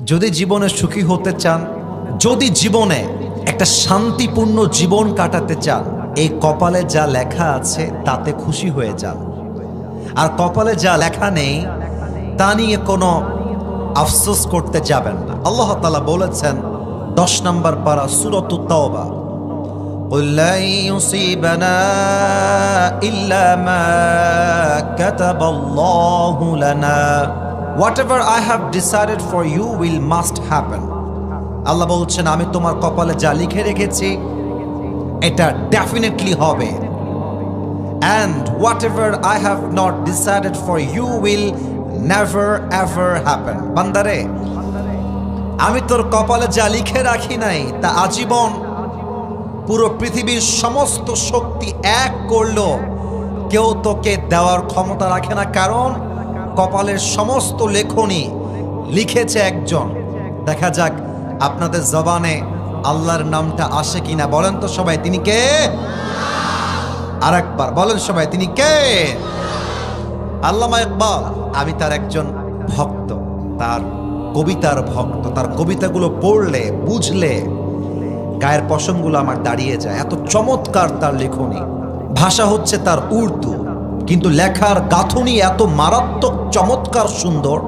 যদি জীবনে সুখী হতে চান, যদি জীবনে একটা শান্তিপূর্ণ জীবন কাটাতে চান, এই কপালে যা লেখা আছে তাতে খুশি হয়ে যান। আর কপালে যা লেখা নেই তা নিয়ে কোনো আফসোস করতে যাবেন না। আল্লাহ তাআলা বলেছেন 10 নম্বর পারা সূরাতুত তাওবা, قُل لَّن يُصِيبَنَا إِلَّا مَا كَتَبَ اللَّهُ لَنَا Whatever I have decided for you will must happen. আল্লাহ বলছেন আমি তোমার কপালে যা লিখে রেখেছি এটা ডেফিনেটলি হবে। And whatever I have not decided for you will never ever happen. বান্দারে, আমি তোর কপালে যা লিখে রাখি নাই তা আজীবন পুরো পৃথিবীর সমস্ত শক্তি এক করলো কেউ তোকে দেওয়ার ক্ষমতা রাখে না, কারণ কপালের সমস্ত লেখনী লিখেছে একজন। দেখা যাক আপনাদের জবানে আল্লাহর নামটা আসে কিনা, বলেন তো সবাই তিনি কে? আরেকবার বলেন সবাই তিনি কে? আল্লামা ইকবাল। আমি তার একজন ভক্ত, তার কবিতার ভক্ত। তার কবিতাগুলো পড়লে বুঝলে গায়ের পশমগুলো আমার দাঁড়িয়ে যায়, এত চমৎকার তার লেখনী। ভাষা হচ্ছে তার উর্দু, কিন্তু লেখার গাঁথনি এত মারাত্মক চমৎকার সুন্দর।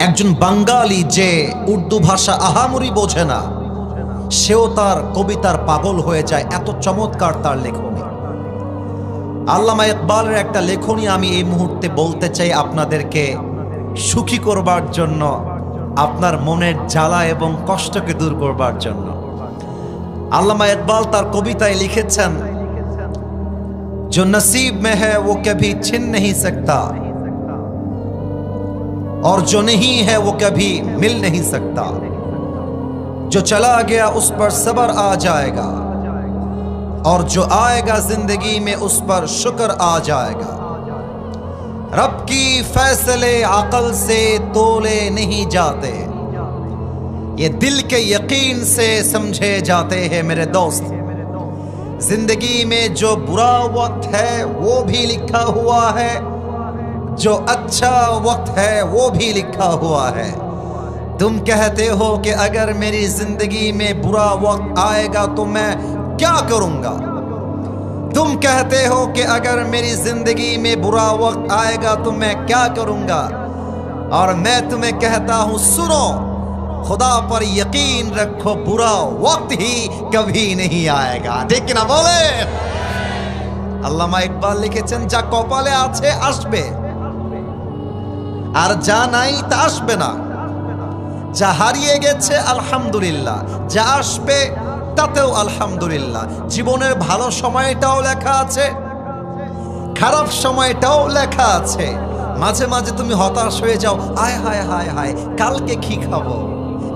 একজন বাঙালি যে উর্দু ভাষা আহামরি বোঝে না, সেও তার কবিতার পাগল হয়ে যায়, এত চমৎকার তার লেখনী। আল্লামা ইকবালের একটা লেখনী আমি এই মুহূর্তে বলতে চাই আপনাদেরকে, সুখী করবার জন্য, আপনার মনের জ্বালা এবং কষ্টকে দূর করবার জন্য। আল্লামা ইকবাল তার কবিতায় লিখেছেন, जो नसीब में है वो कभी छिन नहीं सकता और जो नहीं है वो कभी मिल नहीं सकता, जो चला गया उस पर सब्र आ जाएगा और जो आएगा जिंदगी में उस पर शुक्र आ जाएगा। रब की फैसले अकल से तोले नहीं जाते, ये दिल के यकीन से समझे जाते हैं मेरे दोस्त। जिंदगी में जो बुरा वक्त है वो भी लिखा हुआ है, जो अच्छा वक्त है वो भी लिखा हुआ है। तुम कहते हो कि अगर मेरी जिंदगी में बुरा वक्त आएगा तो मैं क्या करूंगा, तुम कहते हो कि अगर मेरी जिंदगी में बुरा वक्त आएगा तो मैं क्या करूंगा, और मैं तुम्हें कहता हूं सुनो, खुदा पर यकीन रखो, बुरा वक्त ही कभी नहीं आएगा। ठीक না বলে? আল্লামা ইকবাল লিখেছেন যা কপালে আছে আসবে, আর যা নাই তা আসবে না। যা হারিয়ে গেছে আলহামদুলিল্লাহ, যা আসবে তাতেও আলহামদুলিল্লাহ। জীবনের ভালো সময়টাও লেখা আছে, খারাপ সময়টাও লেখা আছে। মাঝে মাঝে তুমি হতাশ হয়ে যাও, আয় হায় হায় হায় কালকে কি খাবো,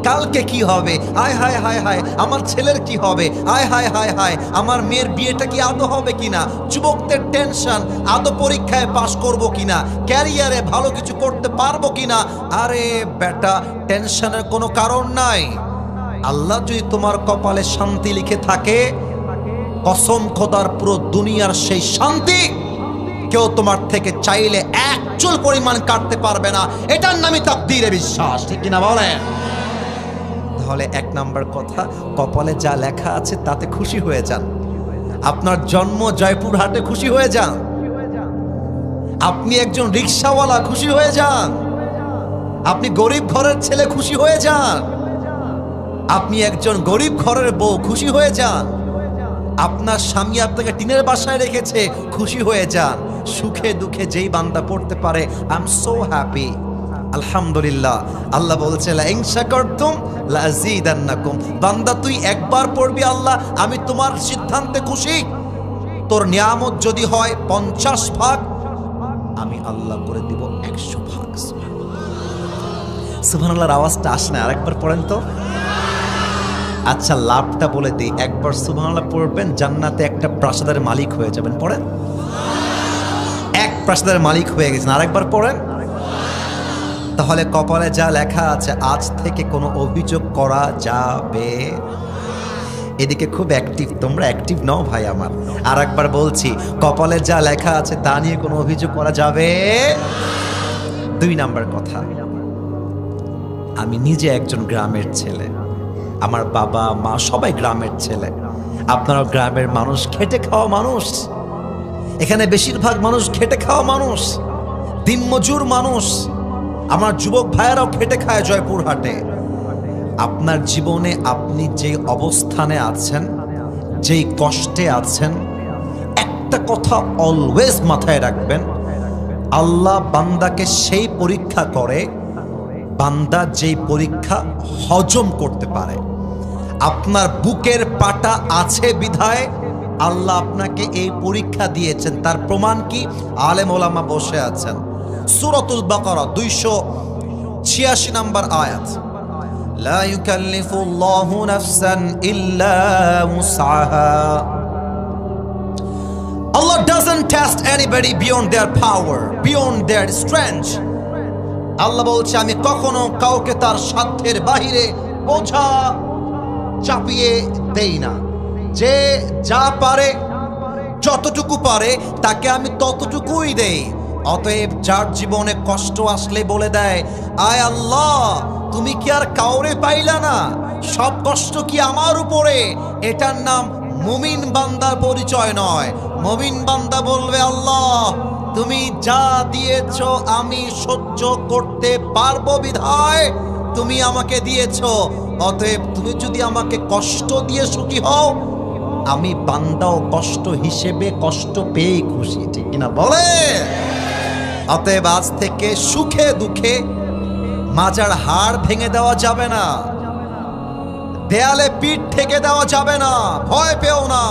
কালকে কি হবে, আয় হায় হায় হায় আমার ছেলের কি হবে, আয় হায় হায় হায় আমার মেয়ের বিয়েটা কি আদৌ হবে কিনা, যুবকদের টেনশন, আদৌ পরীক্ষায় পাশ করব কিনা, ক্যারিয়ারে ভালো কিছু করতে পারবো কিনা। আরে বেটা, টেনশনের কোনো কারণ নাই। আল্লাহ যদি তোমার কপালে শান্তি লিখে থাকে, কসম খোদার পুরো দুনিয়ার সেই শান্তি কেউ তোমার থেকে চাইলে এক চুল পরিমাণ কাটতে পারবে না। এটার নামই তাকদীরে বিশ্বাস। ঠিক কিনা বলেন? তাহলে 1 নম্বর কথা, কপালে যা লেখা আছে তাতে খুশি হয়ে যান। আপনার জন্ম জয়পুরহাটে, খুশি হয়ে যান। আপনি একজন রিকশাওয়ালা, খুশি হয়ে যান। আপনি গরিব ঘরের ছেলে, খুশি হয়ে যান। আপনি একজন গরিব ঘরের বউ, খুশি হয়ে যান। আপনার স্বামী আপনাকে টিনের বাসায় রেখেছে, খুশি হয়ে যান। সুখে দুঃখে যেই বান্দা পড়তে পারে আই এম সো হ্যাপি, আলহামদুলিল্লাহ। আল্লাহ বলছে লা ইন শাকারতুম লাযীদান্নাকুম। বান্দা তুই একবার পড়বি আল্লাহ আমি তোমার সিদ্ধান্তে খুশি, তোর নিয়ামত যদি হয় 50 ভাগ, আমি আল্লাহ করে দিব 100 ভাগ। সুবহানাল্লাহর আওয়াজটা আসে না? আরেকবার পড়েন তো। আচ্ছা লাভটা বলে দিই, একবার সুবহানাল্লাহ পড়বেন, জান্নাতে একটা প্রাসাদের মালিক হয়ে যাবেন। পড়েন, এক প্রাসাদের মালিক হয়ে গেছেন। আরেকবার পড়েন। তাহলে কপালে যা লেখা আছে আজ থেকে কোনো অভিযোগ করা যাবে। এদিকে খুব অ্যাক্টিভ, তোমরা অ্যাক্টিভ নও ভাই আমার। আর একবার বলছি, কপালে যা লেখা আছে তা নিয়ে কোনো অভিযোগ করা যাবে। 2 নম্বর কথা, আমি নিজে একজন গ্রামের ছেলে, আমার বাবা মা সবাই গ্রামের ছেলে। আপনারা গ্রামের মানুষ, খেটে খাওয়া মানুষ। এখানে বেশিরভাগ মানুষ খেটে খাওয়া মানুষ, দিনমজুর মানুষ। আমার যুবক ভাইয়েরাও খেটে খায় জয়পুরহাটে। আপনার জীবনে আপনি যে অবস্থানে আছেন, যেই কষ্টে আছেন, একটা কথা অলওয়েজ মাথায় রাখবেন, আল্লাহ বান্দাকে সেই পরীক্ষা করে বান্দা যেই পরীক্ষা হজম করতে পারে। আপনার বুকের পাটা আছে বিধায় আল্লাহ আপনাকে এই পরীক্ষা দিয়েছেন। তার প্রমাণ কি? আলেম ওলামা বসে আছেন। সূরাতুল বাকারা 286 নম্বর আয়াত, লা ইউকাল্লিফুল্লাহু নাফসান ইল্লা মুসআহা। Allah doesn't test anybody beyond their power, beyond their strength. আল্লাহ বলছে আমি কখনো কাউকে তার সাধ্যের বাহিরে বোঝা চাপিয়ে দেই না। যে যা পারে, যতটুকু পারে তাকে আমি ততটুকুই দেই। অতএব যার জীবনে কষ্ট আসলে বলে দেয়, আয় আল্লাহ তুমি কি আর কাউরে পাইলা না, সব কষ্ট কি আমার উপরে, এটার নাম মুমিন বান্দার পরিচয় নয়। মুমিন বান্দা বলবে, আল্লাহ তুমি যা দিয়েছো আমি সহ্য করতে পারবো বিধায় তুমি আমাকে দিয়েছো। অতএব তুমি যদি আমাকে কষ্ট দিয়ে সুখী হও, আমি বান্দাও কষ্ট হিসেবে কষ্ট পেয়ে খুশি, ঠিক কিনা বলে? অতএব আজ থেকে সুখে দুঃখে মাজার হাড় ভেঙে দেওয়া যাবে না, দেয়ালে পিঠ ঠেকে দেওয়া যাবে না। ভয় পেও না,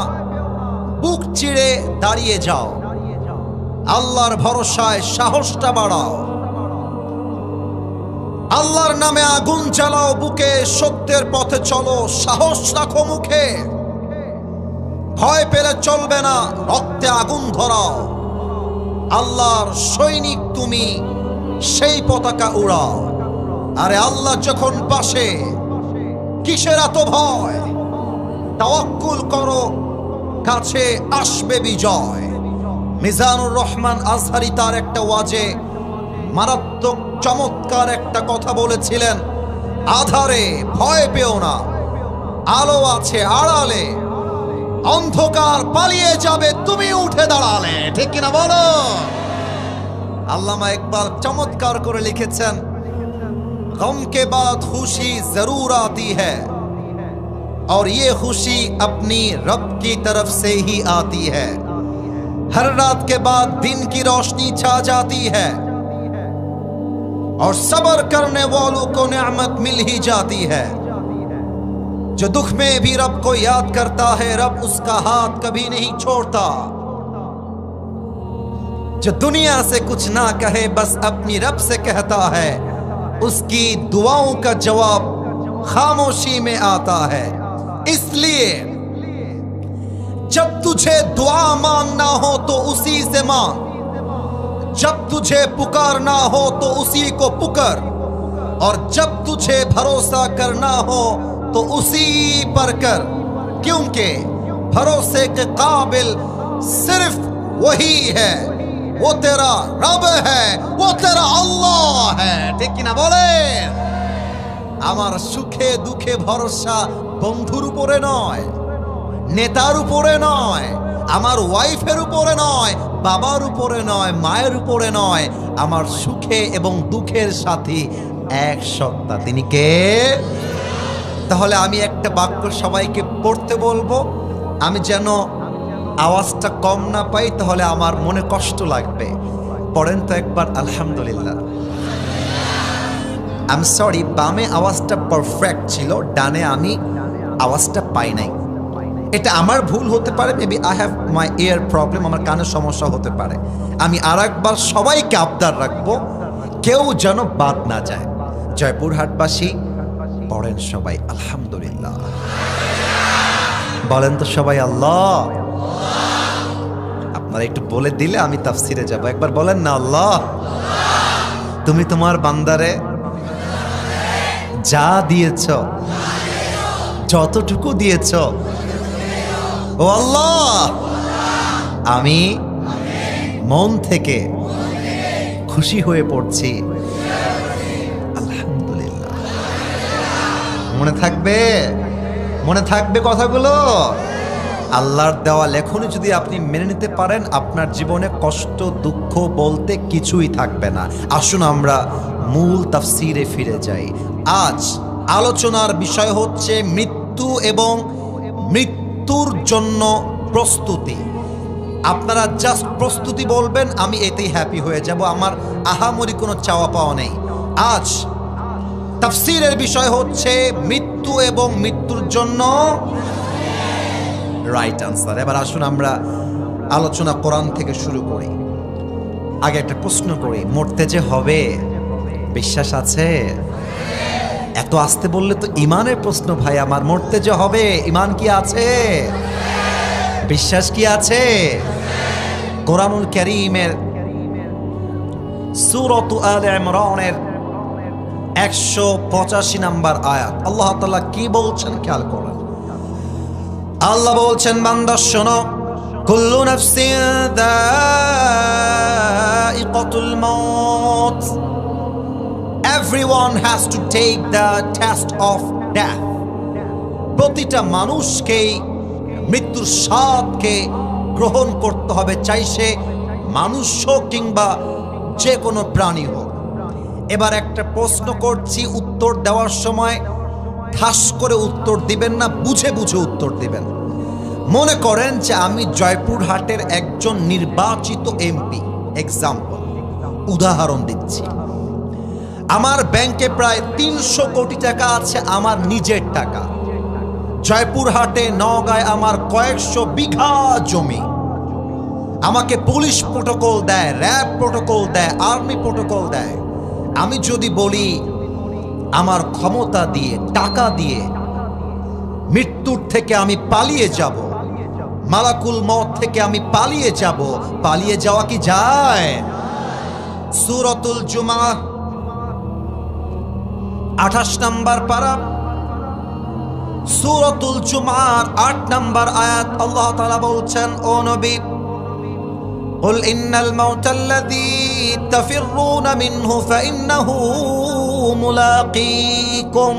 বুক চিড়ে দাঁড়িয়ে যাও, আল্লাহর ভরসায় সাহসটা বাড়াও, আল্লাহর নামে আগুন জ্বালাও বুকে, সত্যের পথে চলো, সাহস রাখো মুখে। ভয় পেলে চলবে না, রক্তে আগুন ধরাও, আল্লাহর সৈনিক তুমি, সেই পতাকা উড়াও। আরে আল্লাহ যখন পাশে, কিসের এত ভয়? তাওয়াক্কুল করো, কাছে আসবে বিজয়। মিজানুর রহমান আজহারি তার একটা ওয়াজে মারাত্মক চমৎকার একটা কথা বলেছিলেন, আধারে ভয় পেও না, আলো আছে আড়ালে, অন্ধকার পালিয়ে যাবে তুমি উঠে দাঁড়ালে, ঠিক কিনা বলো? আল্লামা ইকবাল চমৎকার করে লিখেছেন, गम के बाद खुशी जरूर आती है और ये खुशी अपनी रब की तरफ से ही आती है। हर रात के बाद दिन की रोशनी छा जाती है और सब्र करने वालों को नेमत मिल ही जाती है। जो दुख में भी रब को याद करता है, रब उसका हाथ कभी नहीं छोड़ता। जो दुनिया से कुछ ना कहे, बस अपनी रब से कहता है, उसकी दुआओं का जवाब खामोशी में आता है। इसलिए जब तुझे दुआ मांगना हो तो उसी से मांग, जब तुझे पुकारना हो तो उसी को पुकार, और जब तुझे भरोसा करना हो तो उसी पर कर, क्योंकि भरोसे के काबिल सिर्फ वही है, वो तेरा रब है, वो तेरा अल्लाह है, ठीक किना बोले? আমার সুখে দুঃখে ভরসা বন্ধুর উপরে নয়, নেতার উপরে নয়, আমার ওয়াইফের উপরে নয়, বাবার উপরে নয়, মায়ের উপরে নয়। আমার সুখে এবং দুঃখের সাথী এক সত্তা, তিনি কে? তাহলে আমি একটা বাক্য সবাইকে পড়তে বলবো, আমি যেন আওয়াজটা কম না পাই, তাহলে আমার মনে কষ্ট লাগবে। পড়েন তো একবার আলহামদুলিল্লাহ। আই এম সরি, বামে আওয়াজটা পারফেক্ট ছিল, ডানে আমি আওয়াজটা পাই নাই। এটা আমার ভুল হতে পারে, maybe I have my year problem, আমার কানের সমস্যা হতে পারে। আমি আরেকবার সবাইকে আবদার রাখবো, কেউ যেন বাদ না যায়। জয়পুরহাটবাসী পড়েন সবাই আলহামদুলিল্লাহ, বলেন তো সবাই আল্লাহ। আপনারা একটু বলে দিলে আমি তাফসিরে যাব। একবার বলেন না, আল্লাহ তুমি তোমার বান্দারে যা দিয়েছ, যতটুকু দিয়েছ, ও আল্লাহ আমি মন থেকে খুশি হয়ে পড়ছি আলহামদুলিল্লাহ। মনে থাকবে? মনে থাকবে কথাগুলো? আল্লাহর দেওয়া লেখনী যদি আপনি মেনে নিতে পারেন, আপনার জীবনে কষ্ট দুঃখ বলতে কিছুই থাকবে না। আসুন আমরা মূল তাফসিরে ফিরে যাই। আজ আলোচনার বিষয় হচ্ছে মৃত্যু এবং মৃত্যুর জন্য প্রস্তুতি। আপনারা জাস্ট প্রস্তুতি বলবেন, আমি এতেই হ্যাপি হয়ে যাব, আমার আহামরি কোনো চাওয়া পাওয়া নেই। আজ তাফসীরের বিষয় হচ্ছে মৃত্যু এবং মৃত্যুর জন্য রাইট আনসার। এবার আসুন আমরা আলোচনা কোরআন থেকে শুরু করি। আগে একটা প্রশ্ন করি, মরতে যে হবে বিশ্বাস আছে? এত আসতে বললে তো ইমানের প্রশ্ন ভাই আমার। মরতে যে হবে ইমান কি আছে? বিশ্বাস কি আছে? কোরআনুল কারীমের সূরাত আলে ইমরানের 185 নম্বর আয়াত আল্লাহ তাআলা কি বলছেন খেয়াল করেন। আল্লাহ বলছেন, বান্দা শোনো, কুল্লু নাফসিন যায়িকাতুল মাউত, everyone has to take the test of death. প্রতিটা মানুষকেই মৃত্যুর স্বাদকে গ্রহণ করতে হবে, চাই সে মানুষ হোক কিংবা যে কোনো প্রাণী হোক। এবার একটা প্রশ্ন করছি, উত্তর দেওয়ার সময় ঠাস করে উত্তর দিবেন না, বুঝে বুঝে উত্তর দিবেন। মনে করেন যে আমি জয়পুরহাটের একজন নির্বাচিত এমপি, এক্সাম্পল, উদাহরণ দিচ্ছি। আমার ব্যাংকে প্রায় 300 কোটি টাকা আছে, আমার নিজের টাকা। জয়পুরহাটে নওগাঁয় আমার কয়েকশো বিঘা জমি। আমাকে পুলিশ প্রোটোকল দেয়, র্যাব প্রোটোকল দেয়, আর্মি প্রোটোকল দেয়। আমি যদি বলি আমার ক্ষমতা দিয়ে, টাকা দিয়ে মৃত্যুর থেকে আমি পালিয়ে যাব, মালাকুল মউত থেকে আমি পালিয়ে যাব, পালিয়ে যাওয়া কি যায়? সূরাতুল জুমআহ 28 নম্বর পারা, সূরাতুল জুমআর 8 নম্বর আয়াত আল্লাহ তাআলা বলছেন, ও নবী, قل إن الموت الذي تفرون منه فإنه ملاقيكم.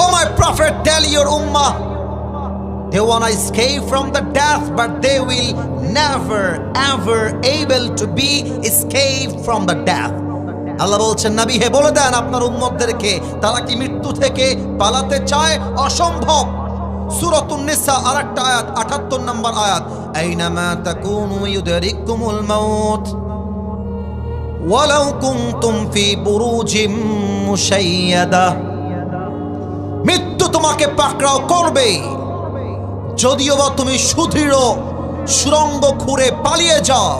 Oh my prophet, tell your ummah, they want to escape from the death, but they will never ever able to be escaped from the death. আল্লাহ বলছেন, নবী হে বলে দেন আপনার উম্মতদেরকে, তারা কি মৃত্যু থেকে পালাতে চায়? অসম্ভব। সূরাতুন নিসা আরেকটা আয়াত, 78 নম্বর আয়াত, আইনামা তাকুনু ইউদরিকুমুল মাউত ওয়ালাউ কুনতুম ফি বুরুজিম মুশাইয়াদা। মৃত্যু তোমাকে পাকড়াও করবে, যদিও বা তুমি সুদৃঢ় সুরঙ্গ খুঁড়ে পালিয়ে যাও,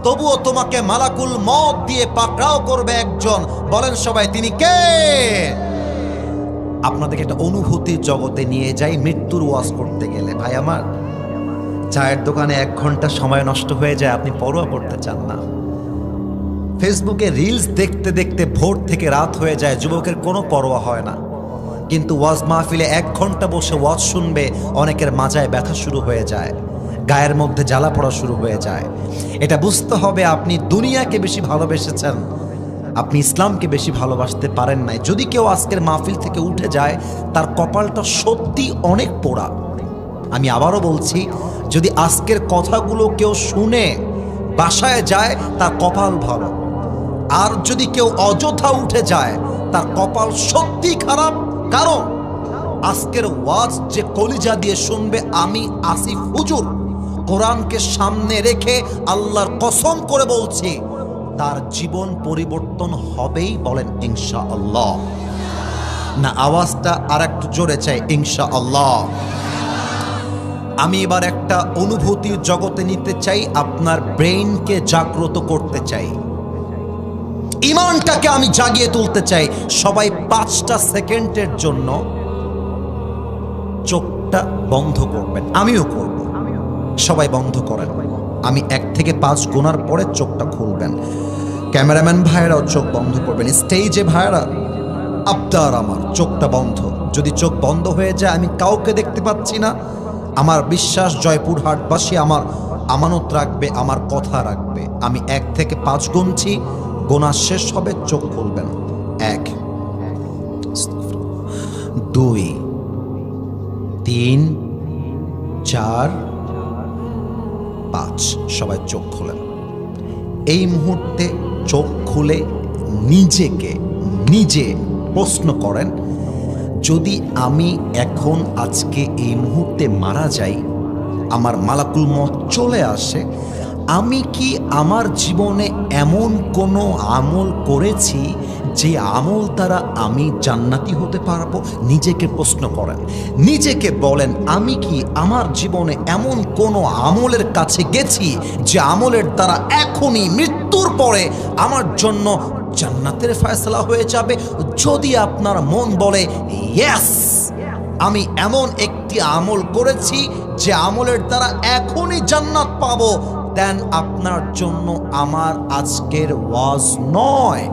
তবুও তোমাকে মালাকুল মউত দিয়ে পাকড়াও করবে একজন। বলেন সবাই, তিনি কে? আপনাদেরকে একটা অনুভূতির জগতে নিয়ে যাই মৃত্যুর ওয়াজ করতে গেলে। ভাই আমার, চায়ের দোকানে 1 ঘন্টা সময় নষ্ট হয়ে যায়, আপনি পরোয়া করতে চান না। ফেসবুকে রিলস দেখতে দেখতে ভোর থেকে রাত হয়ে যায়, যুবকের কোনো পরোয়া হয় না। কিন্তু ওয়াজ মাহফিলে 1 ঘন্টা বসে ওয়াজ শুনবে, অনেকের মাজায় ব্যথা শুরু হয়ে যায়, গায়ের মধ্যে জ্বালা পড়া শুরু হয়ে যায়। এটা বুঝতে হবে আপনি দুনিয়াকে বেশি ভালোবেসেছেন, আপনি ইসলামকে বেশি ভালোবাসতে পারেন নাই। যদি কেউ আজকের মাহফিল থেকে উঠে যায়, তার কপালটা সত্যি অনেক পোড়া। আমি আবারও বলছি, যদি আজকের কথাগুলো কেউ শুনে বাসায় যায়, তার কপাল ভালো। আর যদি কেউ অযথা উঠে যায়, তার কপাল সত্যি খারাপ। কারণ আজকের ওয়াজ যে কলিজা দিয়ে শুনবে, আমি আসিফ হুজুর কোরআনকে সামনে রেখে আল্লাহর কসম করে বলছি, তার জীবন পরিবর্তন হবেই। বলেন ইনশাআল্লাহ। না আওয়াজটা আর একটু জোরে চাই, ইনশাআল্লাহ। আমি এবার একটা অনুভূতির জগতে নিতে চাই, আপনার ব্রেইনকে জাগ্রত করতে চাই, ইমানটাকে আমি জাগিয়ে তুলতে চাই। সবাই 5টা সেকেন্ডের জন্য চোখটা বন্ধ করবেন, আমিও করব। সবাই বন্ধ করেন, আমি 1 থেকে 5 গোনার পরে চোখটা খুলবেন। ক্যামেরাম্যান ভাইরাও চোখ বন্ধ করবেন, স্টেজে ভাইরা আবদার আমার চোখটা বন্ধ। যদি চোখ বন্ধ হয়ে যায়, আমি কাউকে দেখতে পাচ্ছি না, আমার বিশ্বাস জয়পুরহাটবাসী আমার আমানত রাখবে, আমার কথা রাখবে। আমি 1 থেকে 5 গুনছি, গোনা শেষ হবে, চোখ খুলবেন। 1, 2 3 4 5। সবাই চোখ খোলেন। এই মুহূর্তে চোখ খুলে নিজে প্রশ্ন করেন, যদি আমি এখন আজকে এই মুহূর্তে মারা যাই, আমার মালাকুল মউত চলে আসে, আমি কি আমার জীবনে এমন কোনো আমল করেছি যে আমল দ্বারা আমি জান্নাতি হতে পারবো? নিজেকে প্রশ্ন করেন, নিজেকে বলেন, আমি কি আমার জীবনে এমন কোনো আমলের কাছে গেছি যে আমলের দ্বারা এখনই মৃত্যুর পরে আমার জন্য জান্নাতের ফয়সালা হয়ে যাবে? যদি আপনার মন বলে ইয়েস, আমি এমন একটি আমল করেছি যে আমলের দ্বারা এখনই জান্নাত পাবো, দেন আপনার জন্য আমার আজকের ওয়াজ নয়।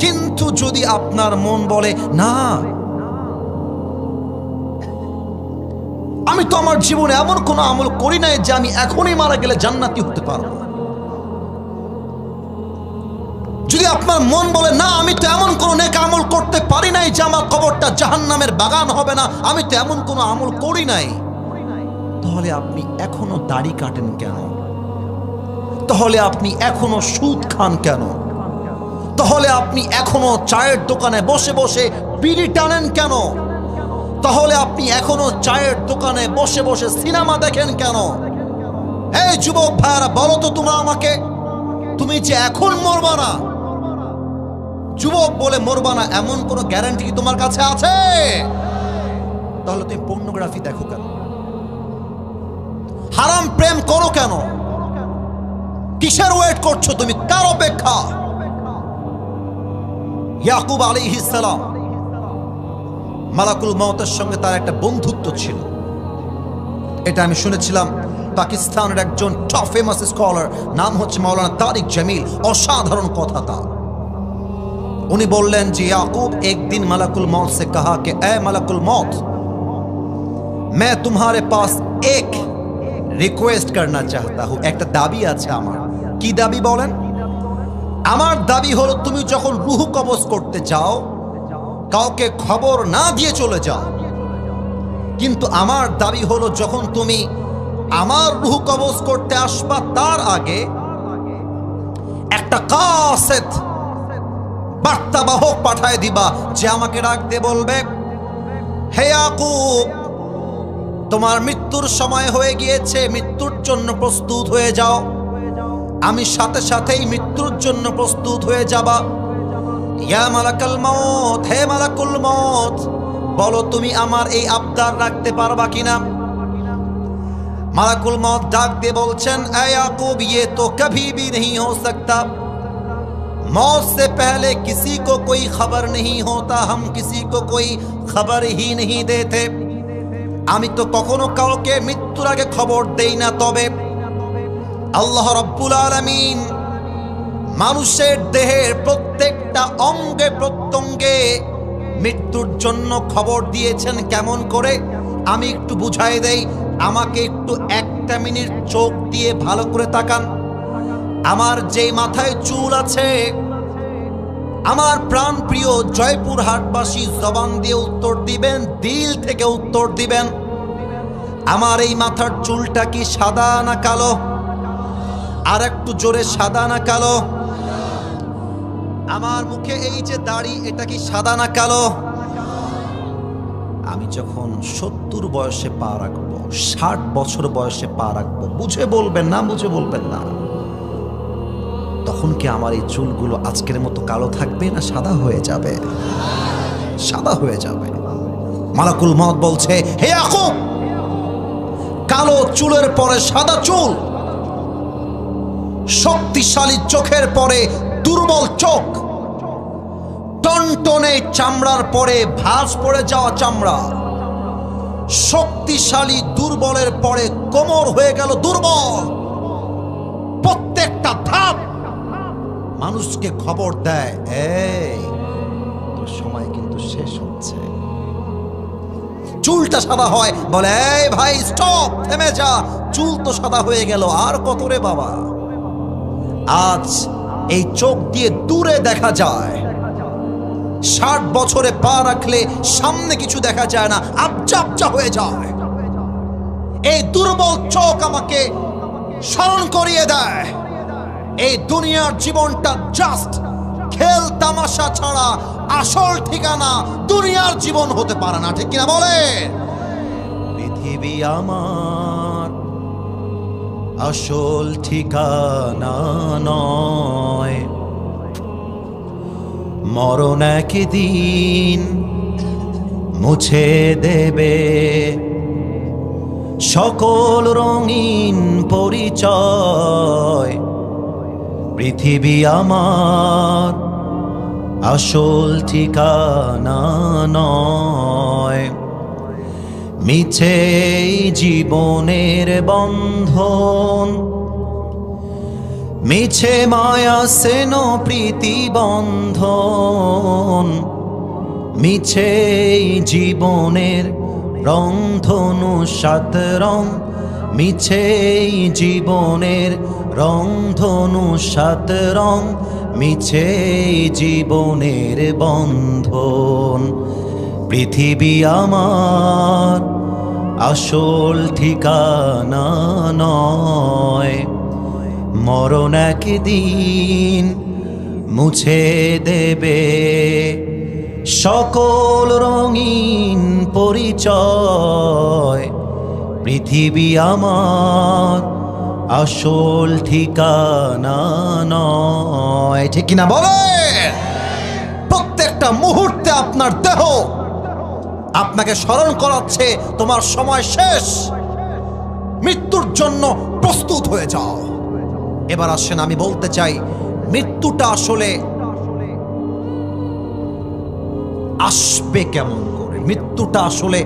কিন্তু যদি আপনার মন বলে না, আমি তো আমার জীবনে এমন কোনো আমল করি নাই যে আমি এখনই মারা গেলে জান্নাতি হতে পারবো, যদি আপনার মন বলে না, আমি তো এমন কোনো নেক আমল করতে পারি নাই যে আমার কবরটা জাহান্নামের বাগান হবে না, আমি তো এমন কোনো আমল করি নাই, তাহলে আপনি এখনো দাড়ি কাটেন কেন? তাহলে আপনি এখনো সুদ খান কেন? তাহলে আপনি এখনো চায়ের দোকানে বসে বসে বিড়ি টানেন কেন? তাহলে আপনি এখনো চায়ের দোকানে বসে বসে সিনেমা দেখেন কেন? এই যুবক ভাইরা, বলো তো তোমরা আমাকে, তুমি যে এখন মরবা না, যুবক বলে মরবা না, এমন কোনো গ্যারান্টি কি তোমার কাছে আছে? তাহলে তুমি পর্নোগ্রাফি দেখো কেন? হারাম প্রেম করো কেন? কিসের ওয়েট করছো তুমি? কার অপেক্ষা? ইয়াকুব আলাইহিস সালাম, মালাকুল মউতের সঙ্গে তার একটা বন্ধুত্ব ছিল। এটা আমি শুনেছিলাম পাকিস্তানের একজন টপ ফেমাস স্কলার, নাম হচ্ছে মাওলানা তারিক জামিল। অসাধারণ কথা তার। উনি বললেন যে याकूब एक दिन मलकुल मौत से कहा कि ए मलकुल मौत, मैं तुम्हारे पास एक रिक्वेस्ट करना चाहता हूं। একটা দাবি আছে আমার। কি দাবি বলেন? আমার দাবি হলো, তুমি যখন রূহ কবজ করতে যাও, কাউকে খবর না দিয়ে চলে যাও। কিন্তু আমার দাবি হলো, যখন তুমি আমার রূহ কবজ করতে আসবা, তার আগে একটা কাসেদ বার্তাবাহক পাঠায় দিবা, যে আমাকে ডাকতে বলবে, হে ইয়াকুব, তোমার মৃত্যুর সময় হয়ে গিয়েছে, মৃত্যুর জন্য প্রস্তুত হয়ে যাও। আমি সাথে সাথেই মৃত্যুর জন্য প্রস্তুত হয়ে যাবা। ইয়া মালাকুল মউত, হে মালাকুল মউত, বলো তুমি আমার এই আবদার রাখতে পারবা কিনা? মালাকুল মউত ডাক দিয়ে বলছেন, এ ইয়াকুব, ये तो कभी भी नहीं हो सकता। मौत से पहले किसी को कोई खबर नहीं होता, हम किसी को कोई खबर ही नहीं देते। আমি তো কখনো কাউকে মৃত্যুর আগে খবর দেই না, তবে আল্লাহ রাব্বুল আলামিন মানুষের দেহের প্রত্যেকটা অঙ্গে প্রত্যঙ্গে মৃত্যুর জন্য খবর দিয়েছেন। কেমন করে? আমি একটু বুঝাই দেই, আমাকে একটু একটা মিনিট চোখ দিয়ে ভালো করে তাকান। আমার যে মাথায় চুল আছে, আমার প্রাণ প্রিয় জয়পুরহাটবাসী জবান দিয়ে উত্তর দিবেন, দিল থেকে উত্তর দিবেন, আমার এই মাথার চুলটা কি সাদা না কালো? আর একটু জোরে, সাদা না কালো? আমার মুখে এই যে দাড়ি, এটা কি সাদা না কালো? আমি যখন 70 বয়সে পা রাখবো, 60 বছর বয়সে পা রাখবো, বুঝে বলবেন না, বুঝে বলবেন না, তখন কি আমার এই চুলগুলো আজকের মতো কালো থাকবে না সাদা হয়ে যাবে? সাদা হয়ে যাবে। মালাকুল মউত বলছে, হে ইয়াকুব, কালো চুলের পরে সাদা চুল, শক্তিশালী চোখের পরে দুর্বল চোখ, টনটনে চামড়ার পরে ভাঁজ পড়ে যাওয়া চামড়া, শক্তিশালী দুর্বলের পরে কোমর হয়ে গেল দুর্বল। প্রত্যেকটা ধাপ মানুষকে খবর দেয়, এই তোর সময় কিন্তু শেষ হচ্ছে। চুলটা সাদা হয়, বলে এই ভাই স্টপ, থেমে যা, চুল তো সাদা হয়ে গেল, আর কত রে বাবা। আজ এই চোখ দিয়ে দূরে দেখা যায়, 60 বছরে পা রাখলে সামনে কিছু দেখা যায় না, আবজা আবজা হয়ে যায়। এই দুর্বল চোখ আমাকে স্মরণ করিয়ে দেয় এই দুনিয়ার জীবনটা জাস্ট খেল তামাশা ছাড়া আসল ঠিকানা দুনিয়ার জীবন হতে পারে না, ঠিক কিনা বলে? পৃথিবী আমার আসল ঠিকানা নয়, মরণ একদিন মুছে দেবে সকল রঙিন পরিচয়। পৃথিবী আমার আসল ঠিকানা নয়, মিছে জীবনের বন্ধন, মিছে মায়া সেন প্রীতি বন্ধন, মিছে জীবনের রং ধনু সাত রং, মিছে জীবনের রং ধনু সাত রং, মিছে জীবনের বন্ধন। পৃথিবী আমার আসল ঠিকানা নয়, মরণ একদিন মুছে দেবে সকল রঙিন পরিচয়। পৃথিবী আমার আসল ঠিকানা নয়, ঠিক কিনা বলে? প্রত্যেকটা মুহূর্তে আপনার দেহ আপনাকে স্মরণ করাচ্ছে তোমার সময় শেষ, মৃত্যুর জন্য প্রস্তুত হয়ে যাও। এবার আসেন, আমি বলতে চাই মৃত্যুটা আসলে আসবে কেমন করে, মৃত্যুটা আসলে